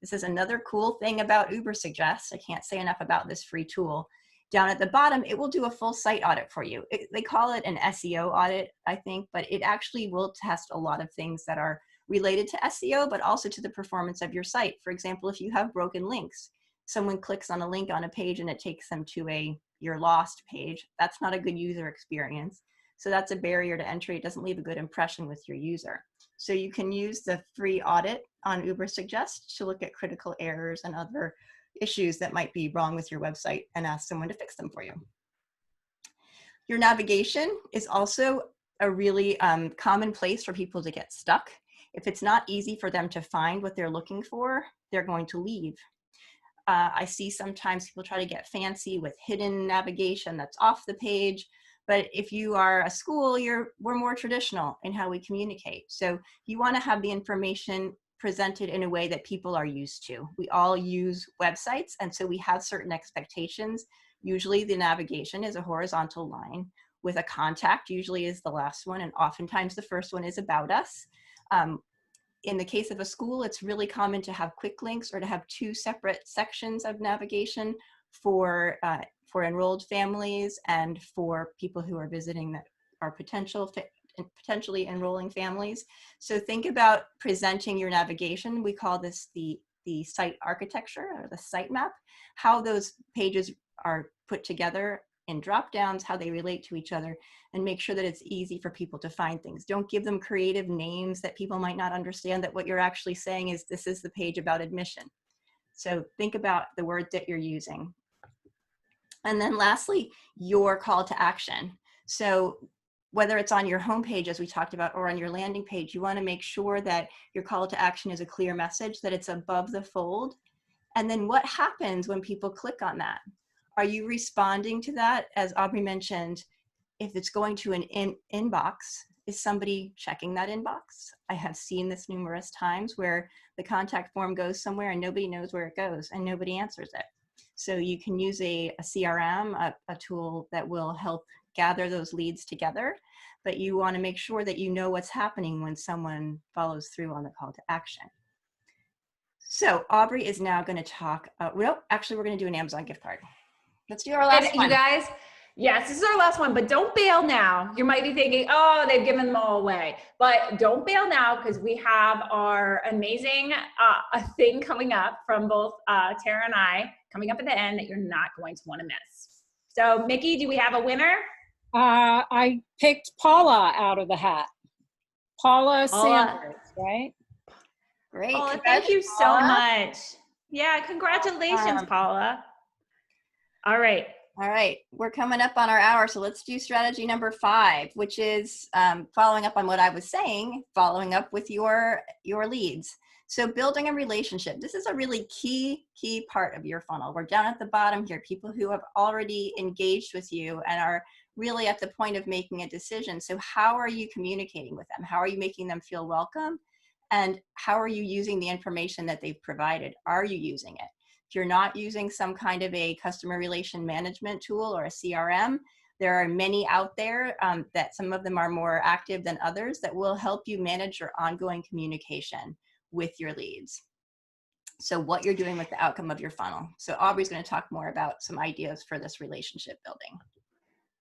This is another cool thing about Uber Suggest. I can't say enough about this free tool. Down at the bottom, it will do a full site audit for you. They call it an SEO audit, I think, but it actually will test a lot of things that are related to SEO, but also to the performance of your site. For example, if you have broken links, someone clicks on a link on a page and it takes them to your lost page. That's not a good user experience. So that's a barrier to entry. It doesn't leave a good impression with your user. So you can use the free audit on Uber Suggest to look at critical errors and other issues that might be wrong with your website and ask someone to fix them for you. Your navigation is also a really common place for people to get stuck. If it's not easy for them to find what they're looking for, they're going to leave. I see sometimes people try to get fancy with hidden navigation that's off the page. But if you are a school, we're more traditional in how we communicate. So you want to have the information presented in a way that people are used to. We all use websites, and so we have certain expectations. Usually the navigation is a horizontal line with a contact, usually is the last one, and oftentimes the first one is about us. In the case of a school, it's really common to have quick links or to have two separate sections of navigation for enrolled families and for people who are visiting that are potentially enrolling families. So think about presenting your navigation. We call this the site architecture or the site map, how those pages are put together in drop downs, how they relate to each other, and make sure that it's easy for people to find things. Don't give them creative names that people might not understand, that what you're actually saying is this is the page about admission. So think about the word that you're using. And then lastly, your call to action. So whether it's on your homepage, as we talked about, or on your landing page, you want to make sure that your call to action is a clear message, that it's above the fold. And then what happens when people click on that? Are you responding to that? As Aubrey mentioned, if it's going to an inbox, is somebody checking that inbox? I have seen this numerous times where the contact form goes somewhere and nobody knows where it goes and nobody answers it. So you can use a CRM, a tool that will help gather those leads together, but you want to make sure that you know what's happening when someone follows through on the call to action. So Aubrey is now going to talk, well, actually we're going to do an Amazon gift card. Let's do our last one. You guys, yes, this is our last one, but don't bail now. You might be thinking, oh, they've given them all away. But don't bail now, because we have our amazing thing coming up from both Tara and I, coming up at the end, that you're not going to want to miss. So Mickey, do we have a winner? I picked Paula out of the hat. Paula Sanders, right? Great. Oh, thank you so much. Yeah, congratulations, Paula. All right. All right, we're coming up on our hour, so let's do strategy number 5, which is following up on what I was saying, following up with your leads. So building a relationship. This is a really key part of your funnel. We're down at the bottom here, people who have already engaged with you and are really at the point of making a decision. So how are you communicating with them? How are you making them feel welcome? And how are you using the information that they've provided? Are you using it? If you're not using some kind of a customer relation management tool or a CRM, there are many out there that some of them are more active than others that will help you manage your ongoing communication with your leads. So what you're doing with the outcome of your funnel. So Aubrey's going to talk more about some ideas for this relationship building.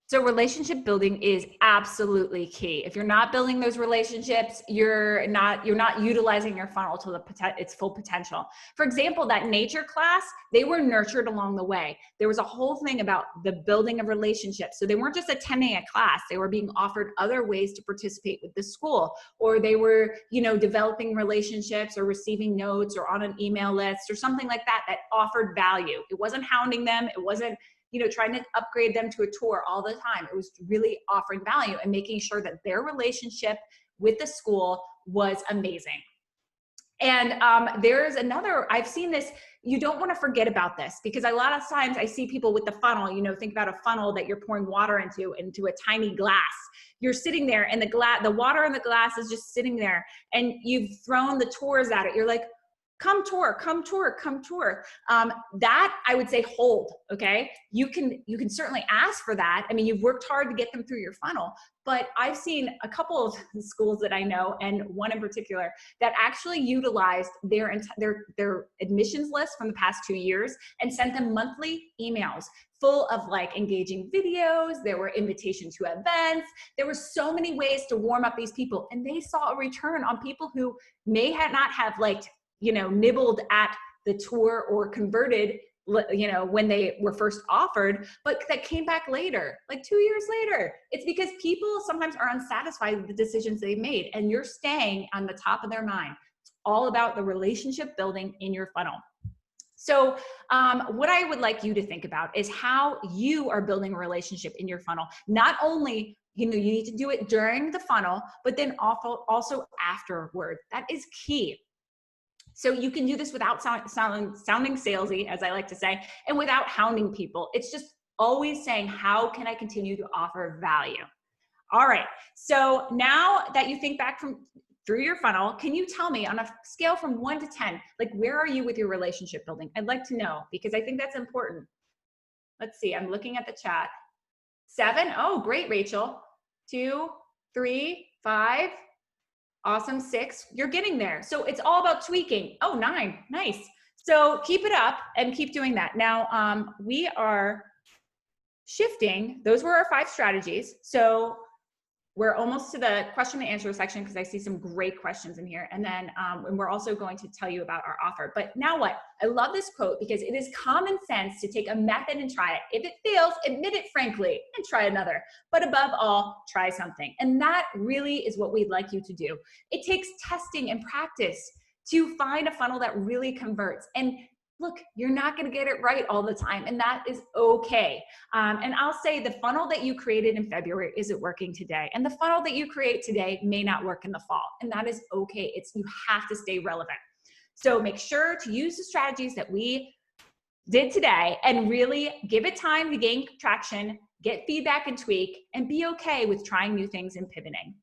So relationship building is absolutely key. If you're not building those relationships, you're not utilizing your funnel to its full potential. For example, that nature class, they were nurtured along the way. There was a whole thing about the building of relationships. So they weren't just attending a class, they were being offered other ways to participate with the school, or they were, developing relationships or receiving notes or on an email list or something like that offered value. It wasn't hounding them. It wasn't trying to upgrade them to a tour all the time. It was really offering value and making sure that their relationship with the school was amazing. And there's another, I've seen this, you don't want to forget about this, because a lot of times I see people with the funnel, think about a funnel that you're pouring water into a tiny glass. You're sitting there and the water in the glass is just sitting there, and you've thrown the tours at it. You're like, come tour, come tour, come tour. That I would say hold, okay? You can certainly ask for that. I mean, you've worked hard to get them through your funnel, but I've seen a couple of schools that I know, and one in particular, that actually utilized their admissions list from the past 2 years and sent them monthly emails full of engaging videos. There were invitations to events. There were so many ways to warm up these people, and they saw a return on people who may not have nibbled at the tour or converted, when they were first offered, but that came back later, 2 years later. It's because people sometimes are unsatisfied with the decisions they've made, and you're staying on the top of their mind. It's all about the relationship building in your funnel. So what I would like you to think about is how you are building a relationship in your funnel. Not only you need to do it during the funnel, but then also afterward. That is key. So you can do this without sounding salesy, as I like to say, and without hounding people. It's just always saying, how can I continue to offer value? All right. So now that you think back through your funnel, can you tell me on a scale from 1 to 10, where are you with your relationship building? I'd like to know, because I think that's important. Let's see. I'm looking at the chat. 7. Oh, great, Rachel. 2, 3, 5. Awesome. 6, you're getting there. So it's all about tweaking. Oh, 9, nice. So keep it up and keep doing that. Now, we are shifting. Those were our 5 strategies. So we're almost to the question and answer section, because I see some great questions in here. And then and we're also going to tell you about our offer. But now what? I love this quote, because it is common sense to take a method and try it. If it fails, admit it frankly and try another. But above all, try something. And that really is what we'd like you to do. It takes testing and practice to find a funnel that really converts. And look, you're not going to get it right all the time, and that is okay. And I'll say the funnel that you created in February isn't working today, and the funnel that you create today may not work in the fall, and that is okay. You have to stay relevant. So make sure to use the strategies that we did today and really give it time to gain traction, get feedback and tweak, and be okay with trying new things and pivoting.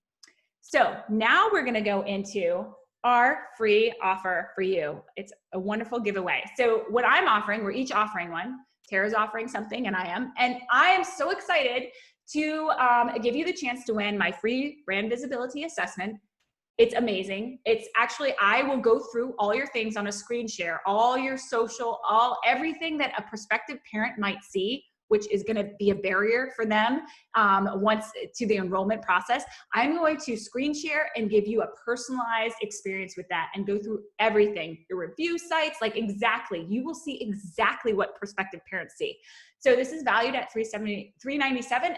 So now we're going to go into our free offer for you. It's a wonderful giveaway. So what I'm offering, we're each offering one. Tara's offering something, and I am so excited to give you the chance to win my free brand visibility assessment. It's amazing. It's actually, I will go through all your things on a screen share, all your social, everything that a prospective parent might see, which is going to be a barrier for them once to the enrollment process. I'm going to screen share and give you a personalized experience with that and go through everything, your review sites, exactly. You will see exactly what prospective parents see. So this is valued at $397,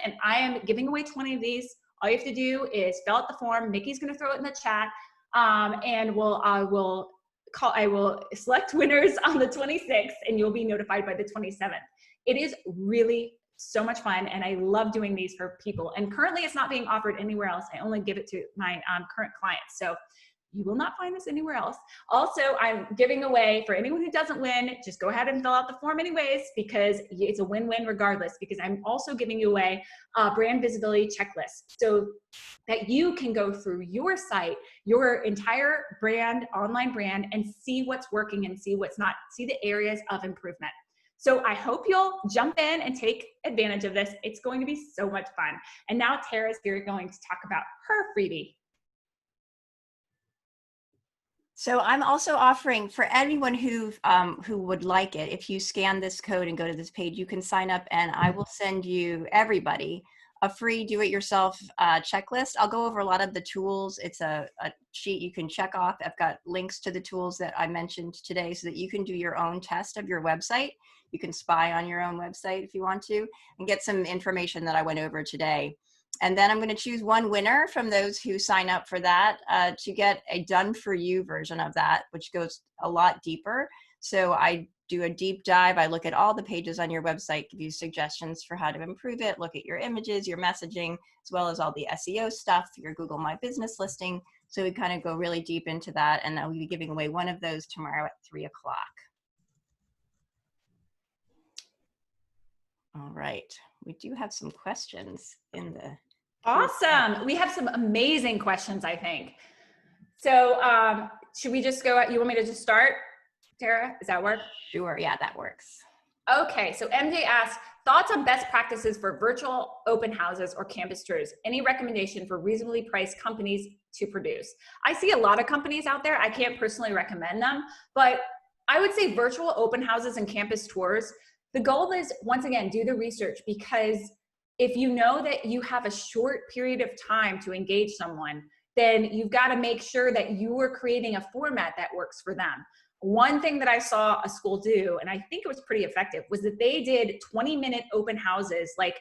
and I am giving away 20 of these. All you have to do is fill out the form. Mickey's going to throw it in the chat, and we'll I will select winners on the 26th, and you'll be notified by the 27th. It is really so much fun, and I love doing these for people. And currently it's not being offered anywhere else. I only give it to my current clients. So you will not find this anywhere else. Also, I'm giving away, for anyone who doesn't win, just go ahead and fill out the form anyways, because it's a win-win regardless, because I'm also giving you away a brand visibility checklist so that you can go through your site, your entire brand, online brand, and see what's working and see what's not, see the areas of improvement. So I hope you'll jump in and take advantage of this. It's going to be so much fun. And now Tara's here going to talk about her freebie. So I'm also offering for anyone who would like it, if you scan this code and go to this page, you can sign up and I will send you, everybody, a free do-it-yourself checklist. I'll go over a lot of the tools. It's a sheet you can check off. I've got links to the tools that I mentioned today so that you can do your own test of your website. You can spy on your own website if you want to and get some information that I went over today. And then I'm going to choose one winner from those who sign up for that to get a done for you version of that, which goes a lot deeper. So I do a deep dive. I look at all the pages on your website, give you suggestions for how to improve it, look at your images, your messaging, as well as all the SEO stuff, your Google My Business listing. So we kind of go really deep into that. And I'll be giving away one of those tomorrow at 3 o'clock. All right. We do have some questions in the Awesome. We have some amazing questions, I think. So should we just go, you want me to just start, Tara? Does that work? Sure. Yeah, that works. Okay. So MJ asks, thoughts on best practices for virtual open houses or campus tours? Any recommendation for reasonably priced companies to produce? I see a lot of companies out there. I can't personally recommend them, but I would say virtual open houses and campus tours. The goal is, once again, do the research, because if you know that you have a short period of time to engage someone, then you've got to make sure that you are creating a format that works for them. One thing that I saw a school do, and I think it was pretty effective, was that they did 20-minute open houses, like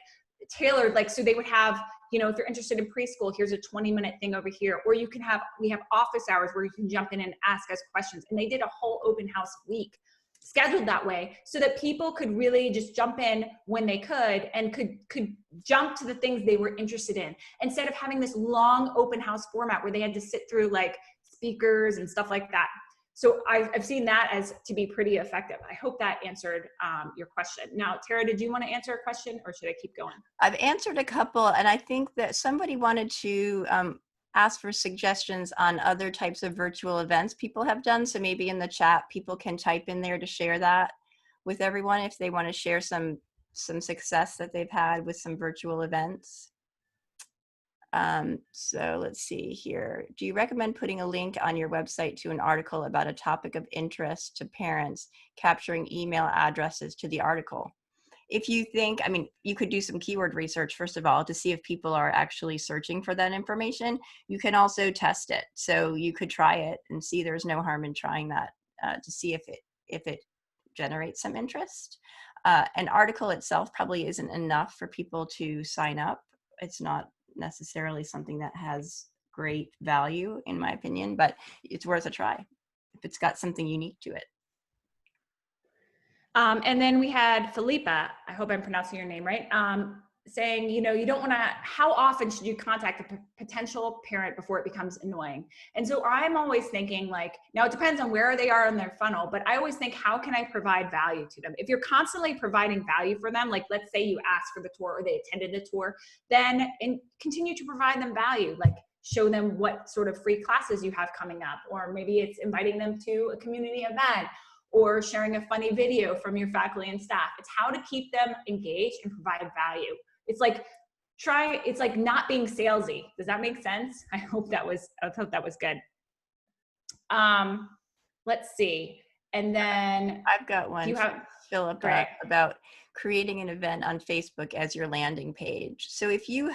tailored, like, so they would have, you know, if you're interested in preschool, here's a 20-minute thing over here, or you can have, we have office hours where you can jump in and ask us questions. And they did a whole open house week scheduled that way so that people could really just jump in when they could and could jump to the things they were interested in, instead of having this long open house format where they had to sit through like speakers and stuff like that. So I've seen that as to be pretty effective. I hope that answered your question. Now, Tara, did you want to answer a question or should I keep going? I've answered a couple, and I think that somebody wanted to ask for suggestions on other types of virtual events people have done. So maybe in the chat, people can type in there to share that with everyone if they want to share some success that they've had with some virtual events. So let's see here. Do you recommend putting a link on your website to an article about a topic of interest to parents, capturing email addresses to the article? If you think, I mean, you could do some keyword research, first of all, to see if people are actually searching for that information. You can also test it. So you could try it and see there's no harm in trying that to see if it generates some interest. An article itself probably isn't enough for people to sign up. It's not necessarily something that has great value, in my opinion, but it's worth a try if it's got something unique to it. And then we had Philippa, I hope I'm pronouncing your name right, saying, you know, you don't want to, how often should you contact a potential parent before it becomes annoying? And so I'm always thinking like, now it depends on where they are in their funnel, but I always think, how can I provide value to them? If you're constantly providing value for them, like let's say you asked for the tour or they attended the tour, then continue to provide them value, like show them what sort of free classes you have coming up, or maybe it's inviting them to a community event, or sharing a funny video from your faculty and staff. It's how to keep them engaged and provide value. It's like it's like not being salesy. Does that make sense? I hope that was good. Let's see. And then I've got one, you have, Philippa, about creating an event on Facebook as your landing page. So if you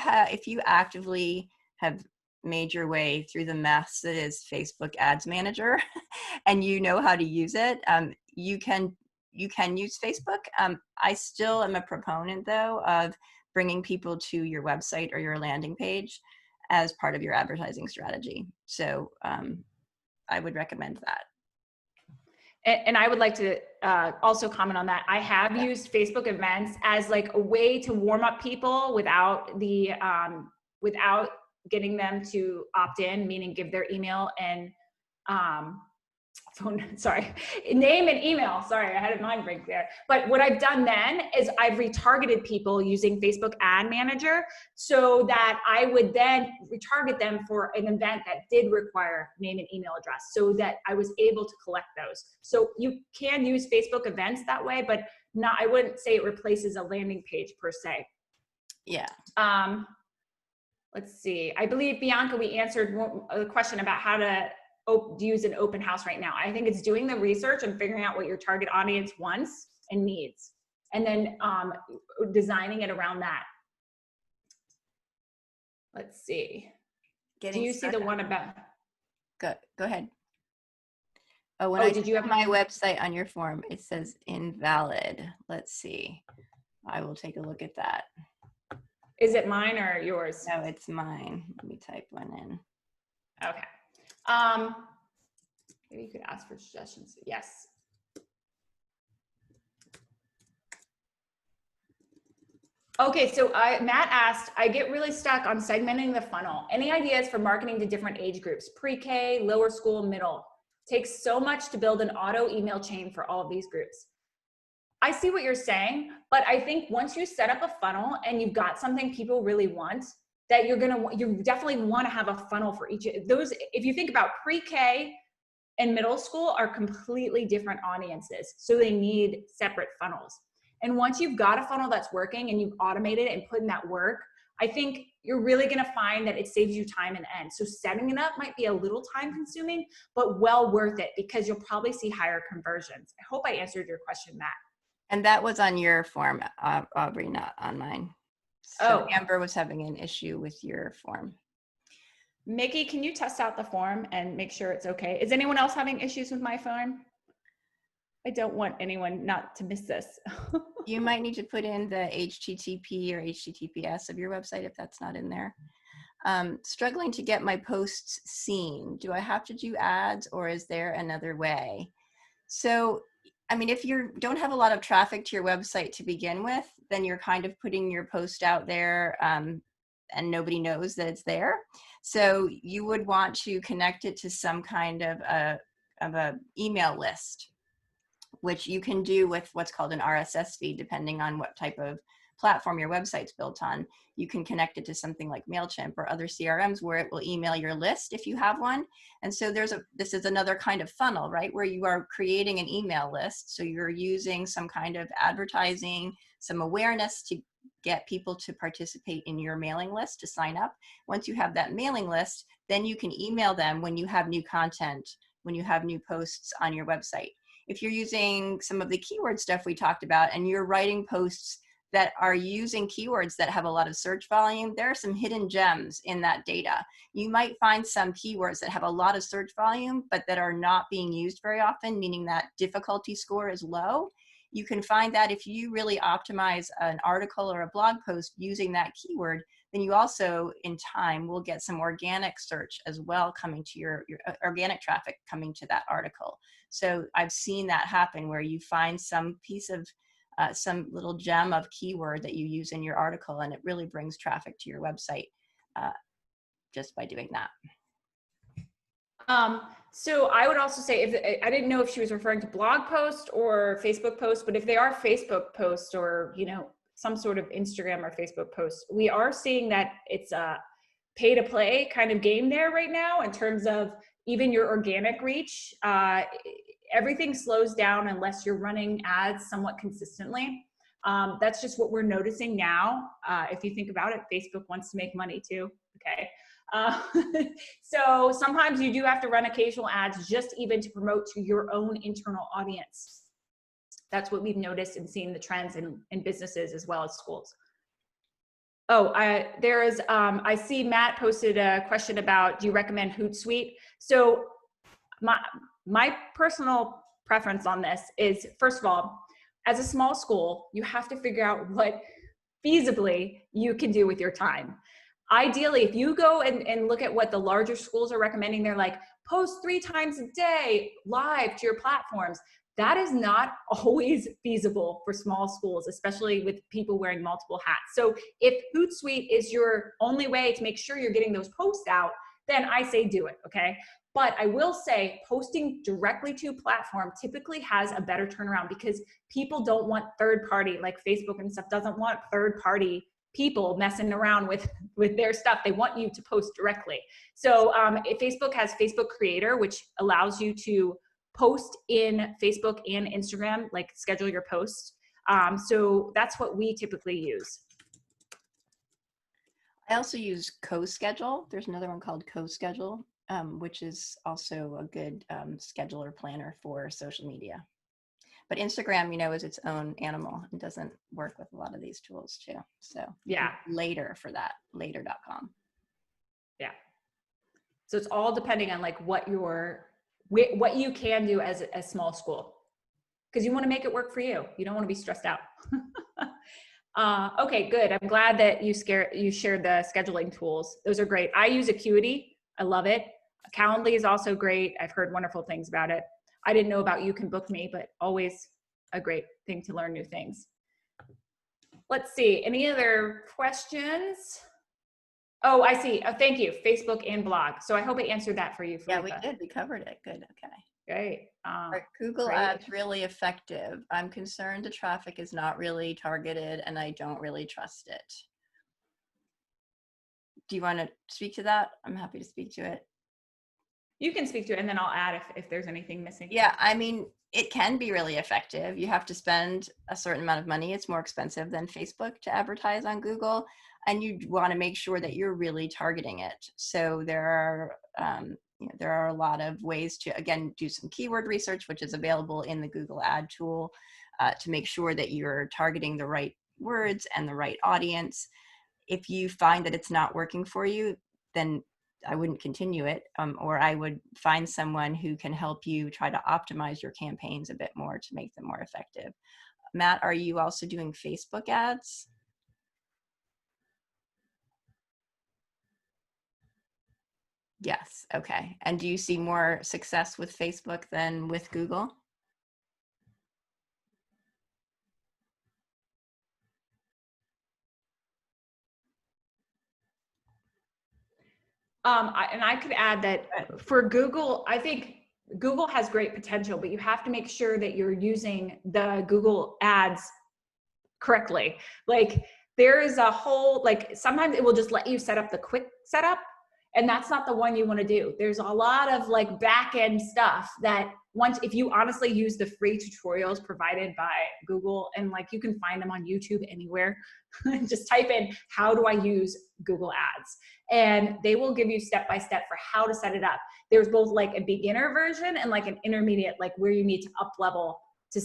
actively have made your way through the mess that is Facebook Ads Manager and you know how to use it, you can use Facebook. I still am a proponent though of bringing people to your website or your landing page as part of your advertising strategy. So I would recommend that. And I would like to also comment on that. I have used Facebook events as like a way to warm up people without the without getting them to opt in, meaning give their email and name and email. Sorry, I had a mind break there. But what I've done then is I've retargeted people using Facebook Ad Manager so that I would then retarget them for an event that did require name and email address so that I was able to collect those. So you can use Facebook events that way, but I wouldn't say it replaces a landing page per se. Yeah. Let's see. I believe, Bianca, we answered a question about how to use an open house right now. I think it's doing the research and figuring out what your target audience wants and needs, and then designing it around that. Let's see. Do you see the one about? Go ahead. Oh, when did you have my website on your form, it says invalid. Let's see. I will take a look at that. Is it mine or yours? No, it's mine. Let me type one in. Okay. Maybe you could ask for suggestions. Yes. Okay, so Matt asked, I get really stuck on segmenting the funnel. Any ideas for marketing to different age groups? Pre-K, lower school, middle. Takes so much to build an auto email chain for all of these groups. I see what you're saying, but I think once you set up a funnel and you've got something people really want, that you definitely want to have a funnel for each of those. If you think about pre-K and middle school are completely different audiences. So they need separate funnels. And once you've got a funnel that's working and you've automated it and put in that work, I think you're really going to find that it saves you time and end. So setting it up might be a little time consuming, but well worth it because you'll probably see higher conversions. I hope I answered your question, Matt. And that was on your form, Aubrey, not on mine. So Amber was having an issue with your form. Mickey, can you test out the form and make sure it's okay? Is anyone else having issues with my form? I don't want anyone not to miss this. You might need to put in the HTTP or HTTPS of your website if that's not in there. Struggling to get my posts seen. Do I have to do ads or is there another way? So, I mean, if you don't have a lot of traffic to your website to begin with, then you're kind of putting your post out there and nobody knows that it's there. So you would want to connect it to some kind of a email list, which you can do with what's called an RSS feed, depending on what type of platform your website's built on. You can connect it to something like MailChimp or other CRMs where it will email your list if you have one. And so this is another kind of funnel, right? Where you are creating an email list. So you're using some kind of advertising, some awareness to get people to participate in your mailing list, to sign up. Once you have that mailing list, then you can email them when you have new content, when you have new posts on your website. If you're using some of the keyword stuff we talked about and you're writing posts that are using keywords that have a lot of search volume, there are some hidden gems in that data. You might find some keywords that have a lot of search volume, but that are not being used very often, meaning that difficulty score is low. You can find that if you really optimize an article or a blog post using that keyword, then you also, in time, will get some organic search as well coming to your organic traffic coming to that article. So I've seen that happen where you find some piece of some little gem of keyword that you use in your article, and it really brings traffic to your website just by doing that. So I would also say, I didn't know if she was referring to blog posts or Facebook posts, but if they are Facebook posts or, some sort of Instagram or Facebook posts, we are seeing that it's a pay to play kind of game there right now in terms of even your organic reach. Everything slows down unless you're running ads somewhat consistently. That's just what we're noticing now. If you think about it, Facebook wants to make money too. Okay. So sometimes you do have to run occasional ads just even to promote to your own internal audience. That's what we've noticed and seen the trends in businesses as well as schools. I see Matt posted a question about, do you recommend Hootsuite? So my personal preference on this is, first of all, as a small school, you have to figure out what feasibly you can do with your time. Ideally, if you go and look at what the larger schools are recommending, they're like, post 3 times a day live to your platforms. That is not always feasible for small schools, especially with people wearing multiple hats. So if Hootsuite is your only way to make sure you're getting those posts out, then I say do it, okay? But I will say posting directly to platform typically has a better turnaround because people don't want third party, like Facebook and stuff doesn't want third party people messing around with their stuff. They want you to post directly. So Facebook has Facebook Creator, which allows you to post in Facebook and Instagram, like schedule your posts. So that's what we typically use. I also use CoSchedule. There's another one called CoSchedule, which is also a good scheduler planner for social media. But Instagram, you know, is its own animal and doesn't work with a lot of these tools too. So yeah, later for that, later.com. Yeah. So it's all depending on like what you can do as a small school, because you want to make it work for you. You don't want to be stressed out. Okay, good. I'm glad that you shared the scheduling tools. Those are great. I use Acuity. I love it. Calendly is also great. I've heard wonderful things about it. I didn't know about You Can Book Me, but always a great thing to learn new things. Let's see. Any other questions? Oh, I see. Oh, thank you. Facebook and blog. So I hope I answered that for you. Yeah, we did. We covered it. Good. Okay. Great. Are Google ads really effective? I'm concerned the traffic is not really targeted and I don't really trust it. Do you want to speak to that? I'm happy to speak to it. You can speak to it and then I'll add if there's anything missing. Yeah, I mean, it can be really effective. You have to spend a certain amount of money. It's more expensive than Facebook to advertise on Google. And you want to make sure that you're really targeting it. So there are a lot of ways to, again, do some keyword research, which is available in the Google ad tool to make sure that you're targeting the right words and the right audience. If you find that it's not working for you, then I wouldn't continue it, or I would find someone who can help you try to optimize your campaigns a bit more to make them more effective. Matt, are you also doing Facebook ads? Yes, okay. And do you see more success with Facebook than with Google? And I could add that for Google, I think Google has great potential, but you have to make sure that you're using the Google ads correctly. Like there is a whole, like sometimes it will just let you set up the quick setup, and that's not the one you want to do. There's a lot of like back end stuff that if you honestly use the free tutorials provided by Google, and like you can find them on YouTube anywhere, just type in, how do I use Google ads? And they will give you step-by-step for how to set it up. There's both like a beginner version and like an intermediate, like where you need to up level to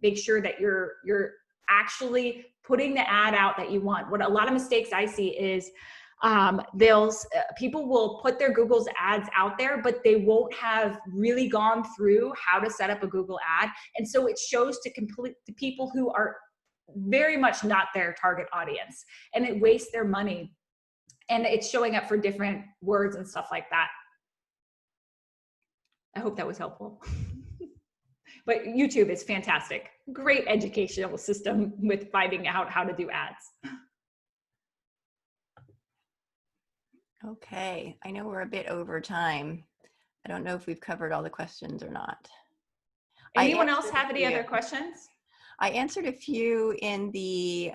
make sure that you're actually putting the ad out that you want. What a lot of mistakes I see is people will put their Google's ads out there, but they won't have really gone through how to set up a Google ad. And so it shows to people who are very much not their target audience, and it wastes their money, and it's showing up for different words and stuff like that. I hope that was helpful. But YouTube is fantastic. Great educational system with finding out how to do ads. Okay, I know we're a bit over time. I don't know if we've covered all the questions or not. Anyone else have any other questions? I answered a few in the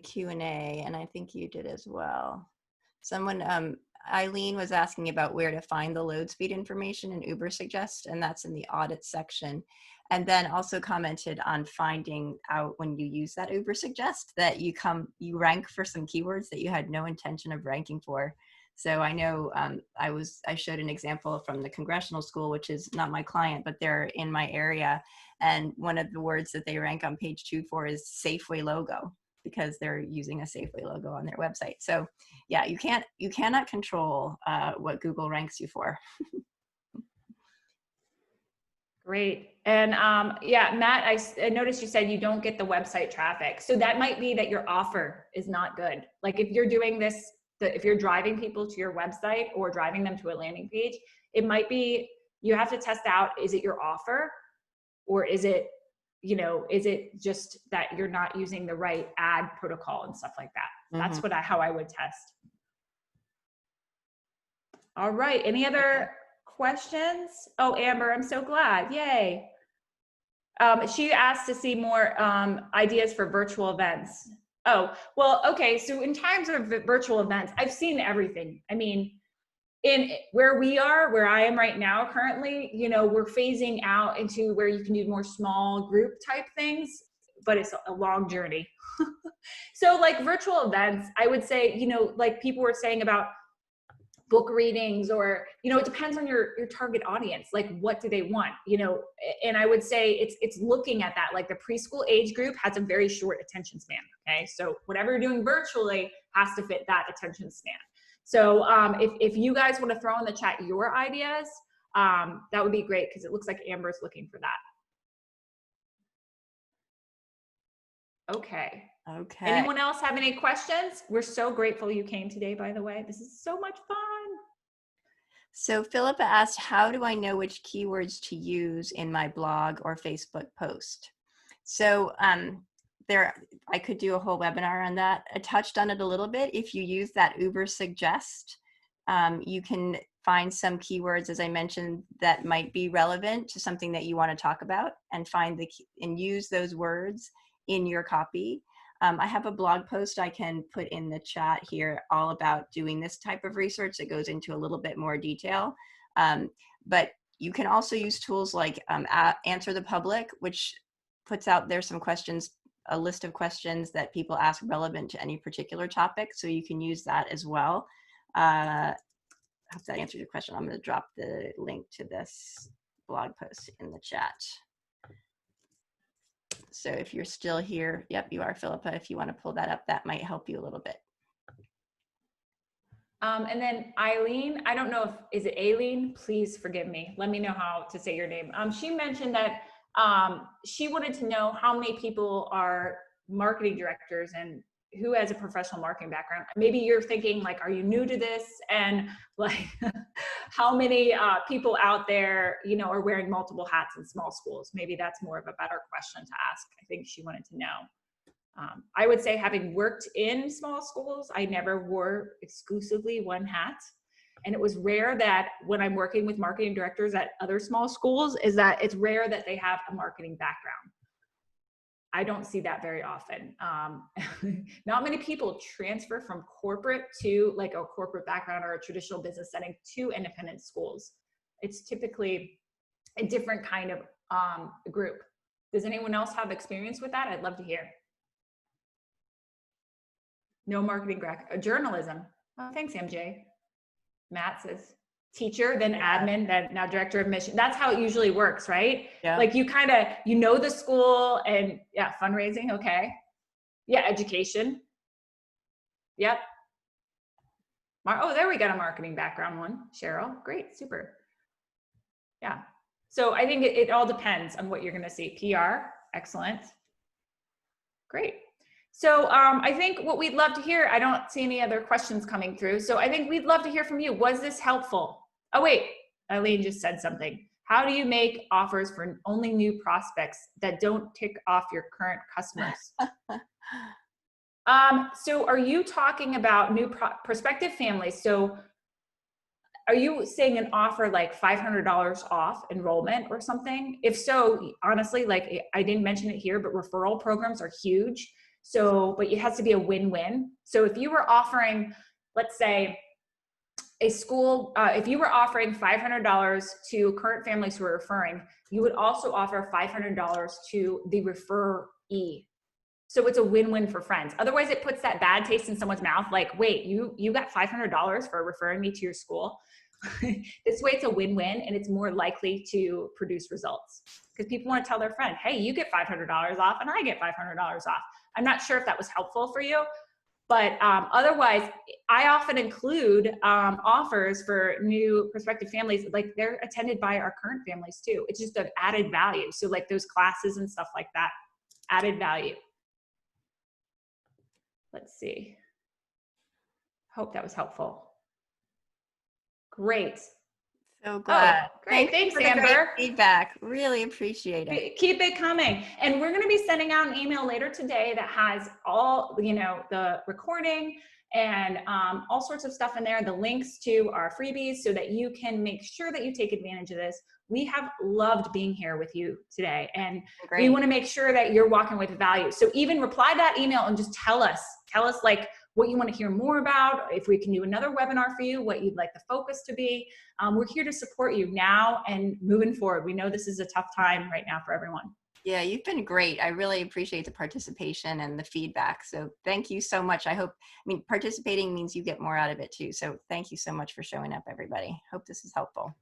Q&A, and I think you did as well. Someone, Eileen was asking about where to find the load speed information in Ubersuggest, and that's in the audit section. And then also commented on finding out when you use that Ubersuggest that you rank for some keywords that you had no intention of ranking for. So I know I showed an example from the Congressional School, which is not my client, but they're in my area. And one of the words that they rank on page 2 for is Safeway logo, because they're using a Safeway logo on their website. So yeah, you cannot control what Google ranks you for. Great. And yeah, Matt, I noticed you said you don't get the website traffic. So that might be that your offer is not good. Like if you're doing this, if you're driving people to your website or driving them to a landing page, it might be, you have to test out, is it your offer or is it, you know, is it just that you're not using the right ad protocol and stuff like that? That's how I would test. All right. Any other questions? Oh, Amber, I'm so glad. Yay. She asked to see more ideas for virtual events. Oh, well, okay. So in times of virtual events, I've seen everything. I mean, in where I am right now currently, you know, we're phasing out into where you can do more small group type things, but it's a long journey. So like virtual events, I would say, you know, like people were saying about book readings, or, you know, it depends on your target audience. Like, what do they want, you know? And I would say it's looking at that, like the preschool age group has a very short attention span. Okay. So whatever you're doing virtually has to fit that attention span. So if you guys want to throw in the chat your ideas, that would be great, because it looks like Amber's looking for that. Okay. Okay. Anyone else have any questions? We're so grateful you came today, by the way. This is so much fun. So Philippa asked, how do I know which keywords to use in my blog or Facebook post? So I could do a whole webinar on that. I touched on it a little bit. If you use that Uber suggest, you can find some keywords, as I mentioned, that might be relevant to something that you want to talk about, and and use those words in your copy. I have a blog post I can put in the chat here all about doing this type of research that goes into a little bit more detail. But you can also use tools like Answer the Public, which puts out there some questions, a list of questions that people ask relevant to any particular topic. So you can use that as well. I hope that answers your question. I'm going to drop the link to this blog post in the chat. So if you're still here, yep, you are, Philippa. If you want to pull that up, that might help you a little bit. And then Eileen, I don't know if, is it Aileen? Please forgive me. Let me know how to say your name. She mentioned that she wanted to know how many people are marketing directors and who has a professional marketing background. Maybe you're thinking like, are you new to this? And like, how many people out there, you know, are wearing multiple hats in small schools? Maybe that's more of a better question to ask. I think she wanted to know. I would say, having worked in small schools, I never wore exclusively one hat. And it was rare that when I'm working with marketing directors at other small schools, is that it's rare that they have a marketing background. I don't see that very often. Not many people transfer from corporate to like a corporate background or a traditional business setting to independent schools. It's typically a different kind of group. Does anyone else have experience with that? I'd love to hear. No marketing, journalism. Oh, thanks, MJ. Matt says teacher, then admin, then now director of mission. That's how it usually works, right? Yeah. Like you kind of, you know, the school, and yeah, fundraising. Okay. Yeah. Education. Yep. Oh, there we got a marketing background one. Cheryl. Great. Super. Yeah. So I think it all depends on what you're going to see. PR. Excellent. Great. So I think what we'd love to hear, I don't see any other questions coming through. So I think we'd love to hear from you. Was this helpful? Oh, wait, Eileen just said something. How do you make offers for only new prospects that don't tick off your current customers? So are you talking about new prospective families? So are you saying an offer like $500 off enrollment or something? If so, honestly, like I didn't mention it here, but referral programs are huge. So, but it has to be a win-win. So if you were offering, let's say, a school, if you were offering $500 to current families who are referring, you would also offer $500 to the referee. So it's a win-win for friends. Otherwise, it puts that bad taste in someone's mouth. Like, wait, you got $500 for referring me to your school? This way, it's a win-win, and it's more likely to produce results because people want to tell their friend, "Hey, you get $500 off, and I get $500 off." I'm not sure if that was helpful for you. But otherwise, I often include offers for new prospective families, like they're attended by our current families too. It's just an added value. So like those classes and stuff like that, added value. Let's see. Hope that was helpful. Great. So glad. Oh, great. Thanks, for the Amber. great feedback. Really appreciate it. Keep it coming. And we're going to be sending out an email later today that has all, the recording and all sorts of stuff in there, the links to our freebies so that you can make sure that you take advantage of this. We have loved being here with you today, and we want to make sure that you're walking with value. So even reply that email and just tell us like what you want to hear more about, if we can do another webinar for you, what you'd like the focus to be. We're here to support you now and moving forward. We know this is a tough time right now for everyone. Yeah, you've been great. I really appreciate the participation and the feedback. So thank you so much. Participating means you get more out of it too. So thank you so much for showing up, everybody. Hope this is helpful.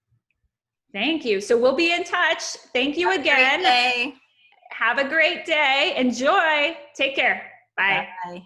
Thank you. So we'll be in touch. Thank you again. Have a great day. Have a great day. Enjoy. Take care. Bye. Bye.